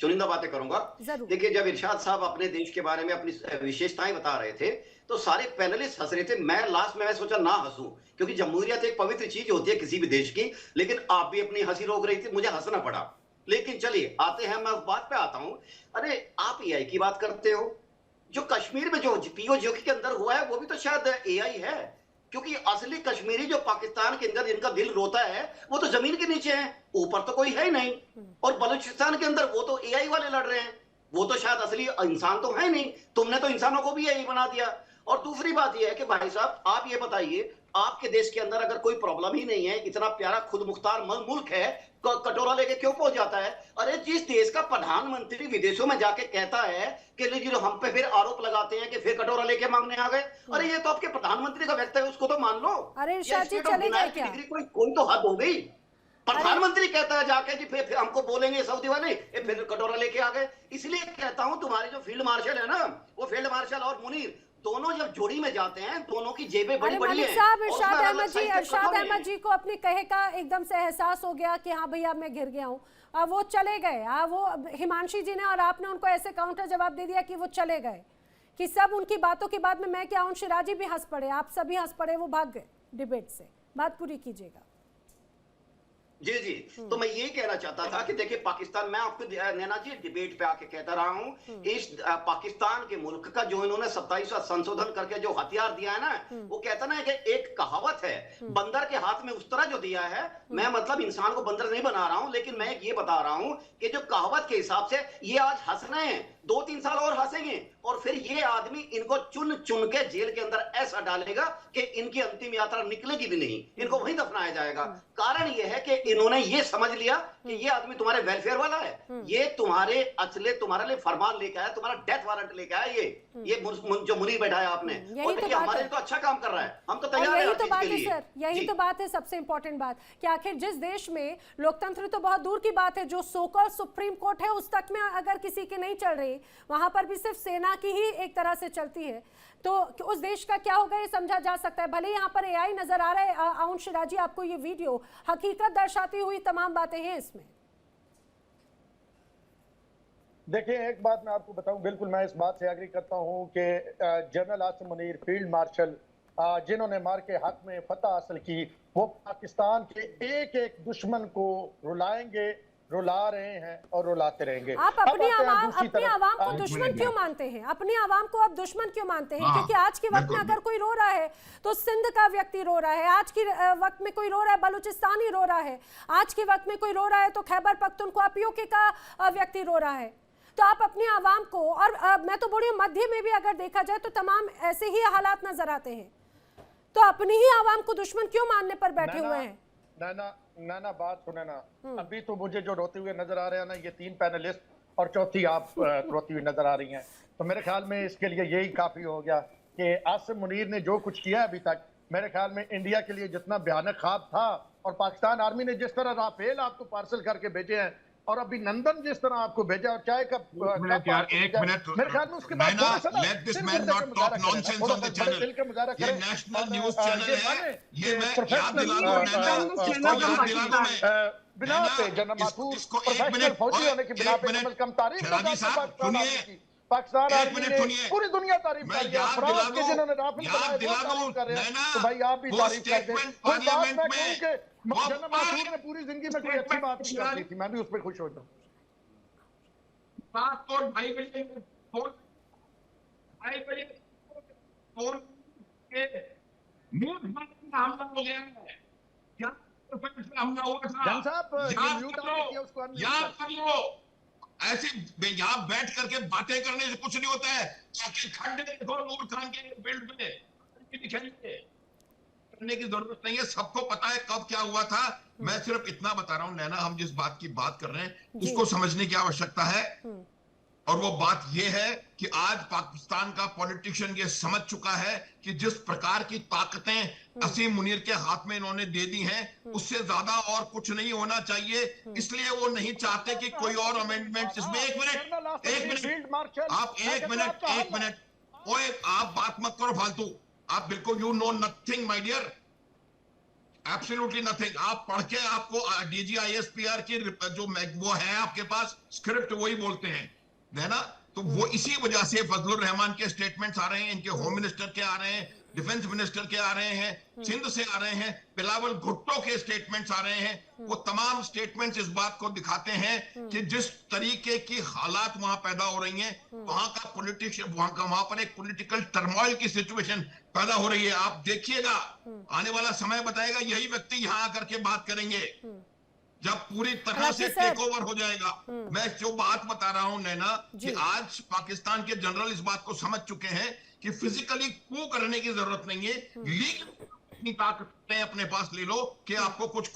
चुनिंदा बातें करूंगा। देखिए, जब इरशाद साहब अपने देश के बारे में अपनी विशेषताएं बता रहे थे तो सारे पैनलिस्ट हंस रहे थे। मैं लास्ट में सोचा ना हंसूं, क्योंकि जमहूरियत एक पवित्र चीज होती है किसी भी देश की, लेकिन आप भी अपनी हंसी रोक रही थी, मुझे हंसना पड़ा। लेकिन चलिए आते हैं, मैं उस बात पे आता हूं। अरे आप AI की बात करते हो, जो कश्मीर में जो POJ के अंदर हुआ है वो भी तो शायद AI है। क्योंकि असली कश्मीरी जो पाकिस्तान के अंदर जिनका दिल रोता है वो तो जमीन के नीचे है, ऊपर तो कोई है ही नहीं। और बलूचिस्तान के अंदर वो तो एआई वाले लड़ रहे हैं, वो तो शायद असली इंसान तो है नहीं। तुमने तो इंसानों को भी यही बना दिया। और दूसरी बात यह है कि भाई साहब आप ये बताइए, आपके देश के अंदर अगर कोई प्रॉब्लम ही नहीं है, इतना प्यारा खुद मुख्तार मुल्क है, कटोरा लेके क्यों पहुंच जाता है? अरे जिस देश का प्रधानमंत्री विदेशों में जाके कहता है कि लीजिए हम पे फिर आरोप लगाते हैं कि फिर कटोरा लेके मांगने आ गए, अरे ये तो आपके प्रधानमंत्री का व्यक्त है, उसको तो मान लो। अरे इरशाद जी चले गए क्या? कोई तो हद हो गई। प्रधानमंत्री कहता है जाके जी फिर हमको बोलेंगे सऊदी वाले, फिर कटोरा लेके आ गए। इसलिए कहता हूं तुम्हारे जो फील्ड मार्शल है ना, वो फील्ड मार्शल और मुनीर दोनों जब जोड़ी में जाते हैं, दोनों की जेबें बड़ी बड़ी हैं। इरशाद अहमद जी को अपनी कहे का एकदम से एहसास हो गया कि हाँ भैया मैं घिर गया हूँ, अब वो चले गए। वो हिमांशी जी ने और आपने उनको ऐसे काउंटर जवाब दे दिया कि वो चले गए, कि सब उनकी बातों के बाद में मैं क्या हूँ, शिराजी भी हंस पड़े, आप सभी हंस पड़े, वो भाग गए डिबेट से। बात पूरी कीजिएगा। जी जी, तो मैं ये कहना चाहता था कि देखिए पाकिस्तान, मैं आपको नैना जी डिबेट पे आके कहता रहा हूं, इस पाकिस्तान के मुल्क का जो इन्होंने 27वां संशोधन करके जो हथियार दिया है ना, वो कहता ना कि एक कहावत है, बंदर के हाथ में उस तरह जो दिया है, मैं मतलब इंसान को बंदर नहीं बना रहा हूं, लेकिन मैं ये बता रहा हूं कि जो कहावत के हिसाब से ये आज हंस रहे हैं, 2-3 साल और हंसेंगे, और फिर ये आदमी इनको चुन चुन के जेल के अंदर ऐसा डालेगा कि इनकी अंतिम यात्रा निकलेगी भी नहीं, इनको वहीं दफनाया जाएगा। कारण ये है कि इन्होंने ये समझ लिया कि ये आदमी तुम्हारे वेलफेयर वाला है, ये तुम्हारे तुम्हारे लिए फरमान लेके आया, तुम्हारा डेथ वारंट लेके आया, ये जो मुनीर बैठा है आपने, और देखिए हमारे लिए तो अच्छा काम कर रहा है, हम तो तैयार हैं। यही तो बात है सर, यही तो बात है सबसे इंपॉर्टेंट बात, कि आखिर जिस देश में लोकतंत्र तो बहुत दूर की बात है, जो सोकॉल्ड सुप्रीम कोर्ट है उस तक में अगर किसी की नहीं चल रही, वहां पर भी सिर्फ सेना की ही एक तरह से चलती है, तो उस देश का क्या होगा ये समझा जा सकता है। भले यहाँ पर एआई नजर आ रहा है, आउन शिराजी आपको ये वीडियो हकीकत दर्शाती हुई तमाम बातें हैं इसमें। देखिए एक बात मैं आपको बताऊं, बिल्कुल मैं इस बात से एग्री करता हूं कि general Asim Munir field marshal जिन्होंने मार के हक में फतह हासिल की, वो पाकिस्तान के एक एक दुश्मन को रुलाएंगे, रुला रहे हैं और रुलाते रहेंगे। आप अपनी आवाम को दुश्मन क्यों मानते हैं? अपनी आवाम को आप दुश्मन क्यों मानते हैं? क्योंकि आज के वक्त में अगर कोई रो रहा है तो सिंध का व्यक्ति रो रहा है, आज के वक्त में कोई रो रहा है बलूचिस्तानी रो रहा है, आज के वक्त में कोई रो रहा है तो खैबर पख्तूनख्वा पीओके का व्यक्ति रो रहा है। तो आप अपनी आवाम को, और मैं तो बोली मध्य में भी अगर देखा जाए तो तमाम ऐसे ही हालात नजर आते हैं, तो अपनी ही आवाम को दुश्मन क्यों मानने पर बैठे हुए हैं? ना बात सुने ना, अभी तो मुझे जो रोते हुए नजर आ रहे हैं ना, ये 3 पैनलिस्ट और चौथी आप रोती हुई नजर आ रही हैं, तो मेरे ख्याल में इसके लिए यही काफी हो गया कि आसिम मुनीर ने जो कुछ किया अभी तक, मेरे ख्याल में इंडिया के लिए जितना भयानक ख्वाब था, और पाकिस्तान आर्मी ने जिस तरह राफेल आपको पार्सल करके भेजे हैं, और अभिनंदन जिस तरह आपको भेजा, और चाहे कब एक मिनट मेरे ख्याल में उसके बाद let this man not talk nonsense on the channel. ये नेशनल न्यूज़ चैनल है, ये मैं याद दिला दूं, इसको याद दिला दूं मैं बिना पे जनरल माथुर प्रोफेशनल फौजी होने की बिना पे कम से कम तारीफ सुनिए, पाकिस्तान आर्मी ने पूरी दुनिया तारीफ कर रही है, याद दिला दूं तो भाई आप भी तारीफ कर दें। कोई बात मैं कहूं कि जनरल माथुर ने पूरी जिंदगी में कोई अच्छी बात नहीं कर दी थी, मैं भी उस पर खुश हो जाऊं। हमला हो गया है, क्या हमला हुआ था, याद कर लो। ऐसे यहाँ बैठ करके बातें करने से कुछ नहीं होता है, खड्डे देखो नूर खान के फील्ड में करने की जरूरत नहीं है, सबको पता है कब क्या हुआ था। मैं सिर्फ इतना बता रहा हूं नैना, हम जिस बात की बात कर रहे हैं उसको समझने की आवश्यकता है, और वो बात ये है कि आज पाकिस्तान का पॉलिटिशियन ये समझ चुका है कि जिस प्रकार की ताकतें असीम मुनीर के हाथ में इन्होंने दे दी हैं, उससे ज्यादा और कुछ नहीं होना चाहिए। इसलिए वो नहीं चाहते कि कोई और अमेंडमेंट इसमें। एक मिनट आप एक मिनट ओए, आप बात मत करो फालतू, आप बिल्कुल you know nothing my dear, absolutely nothing. आप पढ़ के आपको डीजी आईएसपीआर की जो वो है आपके पास स्क्रिप्ट, वही बोलते हैं है ना, तो वो इसी वजह से फजलुर रहमान के स्टेटमेंट्स आ रहे हैं, इनके होम मिनिस्टर के आ रहे हैं, डिफेंस मिनिस्टर के आ रहे हैं, सिंध से आ रहे हैं, बिलावल भुट्टो के स्टेटमेंट्स आ रहे हैं। वो तमाम स्टेटमेंट्स इस बात को दिखाते हैं कि जिस तरीके की हालात वहां पैदा हो रही हैं, वहां पर एक पॉलिटिकल टर्मोइल की सिचुएशन पैदा हो रही है। आप देखिएगा, आने वाला समय बताएगा, यही व्यक्ति यहां आकर के बात करेंगे जब पूरी तरह से टेक ओवर हो जाएगा। मैं जो बात बता रहा हूं नैना, कि आज पाकिस्तान के जनरल इस बात को समझ चुके हैं कि फिजिकली कू करने की जरूरत नहीं है, लीगल अपनी ताकतें अपने पास ले लो कि आपको कुछ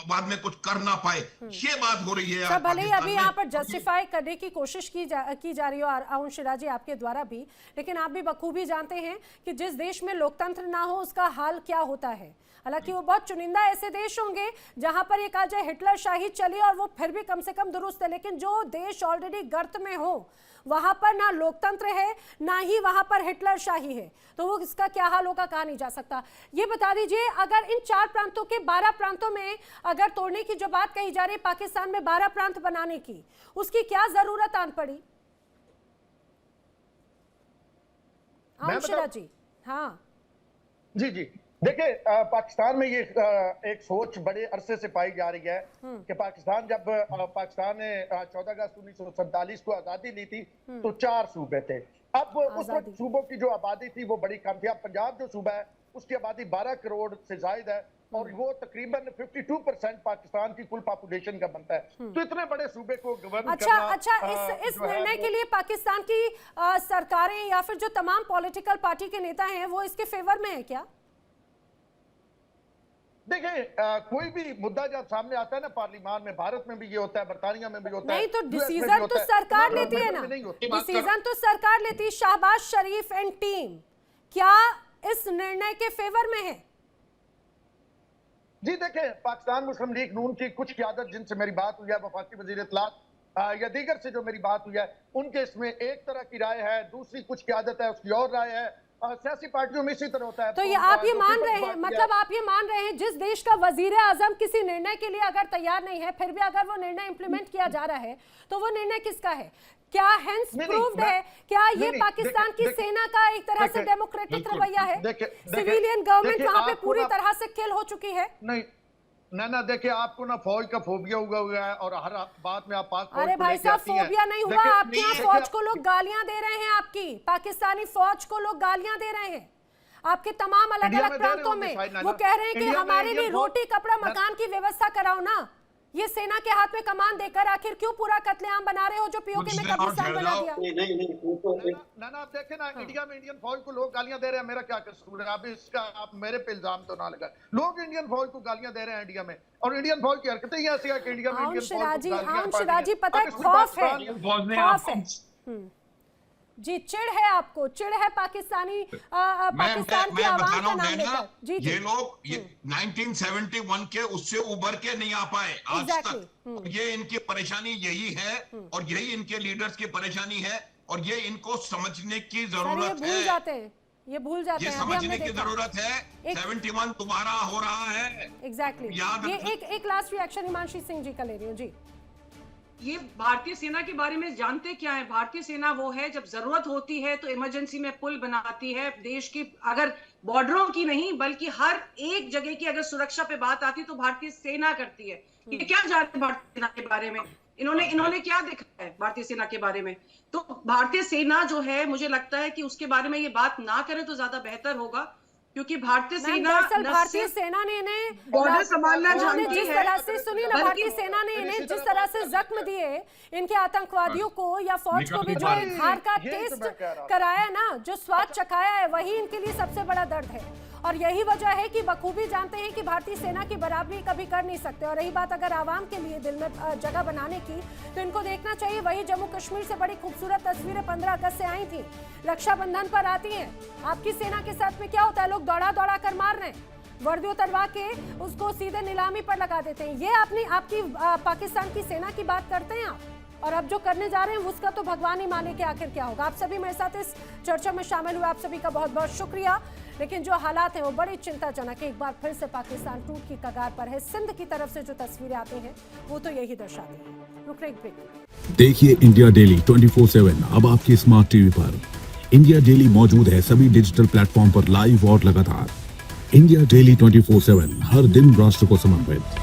बाद में कुछ कर ना पाए। ये बात हो रही है। भले ही अभी यहाँ पर जस्टिफाई करने की कोशिश की जा रही हो अरुण शिराजी आपके द्वारा भी, लेकिन आप भी बखूबी जानते हैं कि जिस देश में लोकतंत्र ना हो उसका हाल क्या होता है। हालांकि वो बहुत चुनिंदा ऐसे देश होंगे जहां पर ये कहा जाए हिटलर शाही चली और वो फिर भी कम से कम दुरुस्त है, लेकिन जो देश ऑलरेडी गर्त में हो वहां पर ना लोकतंत्र है ना ही वहां पर हिटलर शाही है, तो वो इसका क्या हाल होगा कहा नहीं जा सकता। ये बता दीजिए, अगर इन 4 प्रांतों के 12 प्रांतों में अगर तोड़ने की जो बात कही जा रही है, पाकिस्तान में 12 प्रांत बनाने की, उसकी क्या जरूरत आन पड़ी? जी हाँ जी जी, देखिए पाकिस्तान में ये एक सोच बड़े अरसे से पाई जा रही है कि पाकिस्तान जब पाकिस्तान ने 14 अगस्त 1947 को आजादी ली थी तो 4 सूबे थे। अब उस वक्त सूबों की जो आबादी थी वो बड़ी कम थी। अब पंजाब जो सूबा है उसकी आबादी 12 करोड़ से ज्यादा है और वो तकरीबन 52% पाकिस्तान की कुल पॉपुलेशन का बनता है। तो इतने बड़े सूबे को गवर्न करना इस निर्णय के लिए पाकिस्तान की सरकारें या फिर जो तमाम पॉलिटिकल पार्टी के नेता हैं वो इसके फेवर में है क्या? देखिए कोई भी मुद्दा जब सामने आता है ना पार्लियामान में, भारत में भी ये होता है, बर्तानिया में भी होता है, नहीं तो डिसीजन तो सरकार लेती है ना, डिसीजन तो सरकार लेती है। शहबाज शरीफ एंड टीम क्या इस निर्णय के फेवर में है? जी देखिए, पाकिस्तान मुस्लिम लीग नून की कुछ क़यादत जिनसे मेरी बात हुई है, वफाकी वज़ीर इत्तलात या दीगर से जो मेरी बात हुई है, उनके इसमें एक तरह की राय है, दूसरी कुछ क़यादत है उसकी और राय है। सियासी पार्टियों में इसी तरह होता है। तो ये आप ये मान रहे हैं, मतलब आप ये मान रहे हैं जिस देश का वजीर आजम किसी निर्णय के लिए अगर तैयार नहीं है, फिर भी अगर वो निर्णय इंप्लीमेंट किया जा रहा है, तो वो निर्णय किसका है? क्या हेंस प्रूव्ड है? क्या ये पाकिस्तान की सेना का एक तरह से डेमोक्रेटिक रवैया है? सिविलियन गवर्नमेंट वहां पे पूरी तरह से किल हो चुकी है। नहीं ना देखिए, आपको ना फौज का फोबिया हुआ है और हर बात में आप पाक अरे भाई साहब, फोबिया नहीं हुआ, आपके यहाँ फौज को लोग गालियां दे रहे हैं, आपकी पाकिस्तानी फौज को लोग गालियां दे रहे हैं आपके तमाम अलग अलग प्रांतों में। वो कह रहे हैं कि हमारे लिए रोटी कपड़ा मकान की व्यवस्था कराओ ना। ये सेना के हाथ में कमान देकर आखिर क्यों पूरा कत्लेआम बना रहे हो जो पीओके में कब्रिस्तान बना दिया? ना आप देखें ना, इंडिया में इंडियन फौज को लोग गालियां दे रहे हैं, मेरा क्या कसूर है? आप मेरे पे इल्जाम तो ना लगा। लोग इंडियन फौज को गालियां दे रहे हैं इंडिया में, और इंडियन फौज की हरकतें ही ऐसी है कि इंडिया में इंडियन फौज को शिराजी पता है, खौफ है जी, चिढ़ है आपको, चिढ़ है पाकिस्तान की आवाम का नाम लेकर। जी ये लोग 1971 के उससे उभर के नहीं आ पाए आज तक। ये इनकी परेशानी यही है और यही इनके लीडर्स की परेशानी है और ये इनको समझने की जरूरत है। ये भूल जाते हैं, ये समझने की जरूरत है। 71 दोबारा हो रहा है। एग्जैक्टली। ये एक लास्ट रिएक्शन हिमांशी सिंह जी का ले रही हूँ जी। ये भारतीय सेना के बारे में जानते क्या है? भारतीय सेना वो है जब जरूरत होती है तो इमरजेंसी में पुल बनाती है देश की, अगर बॉर्डरों की नहीं बल्कि हर एक जगह की अगर सुरक्षा पे बात आती तो भारतीय सेना करती है। ये क्या जानते हैं भारतीय सेना के बारे में? इन्होंने क्या देखा है भारतीय सेना के बारे में? तो भारतीय सेना जो है, मुझे लगता है कि उसके बारे में ये बात ना करें तो ज्यादा बेहतर होगा, क्योंकि भारतीय सेना ने इन्हें बॉर्डर संभालना जानती है। जिस तरह से सुनिए ना, भारतीय सेना ने इन्हें जिस तरह से जख्म दिए इनके आतंकवादियों को या फौज को भी, जो हार का टेस्ट कराया ना, जो स्वाद चखाया है, वही इनके लिए सबसे बड़ा दर्द है। और यही वजह है कि बखूबी जानते हैं कि भारतीय सेना की बराबरी कभी कर नहीं सकते। और रही बात अगर आवाम के लिए दिल में जगह बनाने की, तो इनको देखना चाहिए वही जम्मू कश्मीर से बड़ी खूबसूरत तस्वीरें 15 अगस्त से आई थी, रक्षाबंधन पर आती हैं। आपकी सेना के साथ में क्या होता है? लोग दौड़ा कर मार रहे हैं, वर्दी उतरवा के उसको सीधे नीलामी पर लगा देते हैं। ये आपकी पाकिस्तान की सेना की बात करते हैं आप, और अब जो करने जा रहे हैं उसका तो भगवान ही माने कि आखिर क्या होगा। आप सभी मेरे साथ इस चर्चा में शामिल हुए, आप सभी का बहुत बहुत शुक्रिया। लेकिन जो हालात हैं वो बड़ी चिंताजनक है। एक बार फिर से पाकिस्तान टूट की कगार पर है। सिंध की तरफ से जो तस्वीरें आती हैं वो तो यही दर्शाती हैं। रुक रहे ब्रेक। देखिए इंडिया डेली 24/7 अब आपकी स्मार्ट टीवी पर। इंडिया डेली मौजूद है सभी डिजिटल प्लेटफॉर्म पर लाइव और लगातार। इंडिया डेली 24/7 हर दिन राष्ट्र को समर्पित।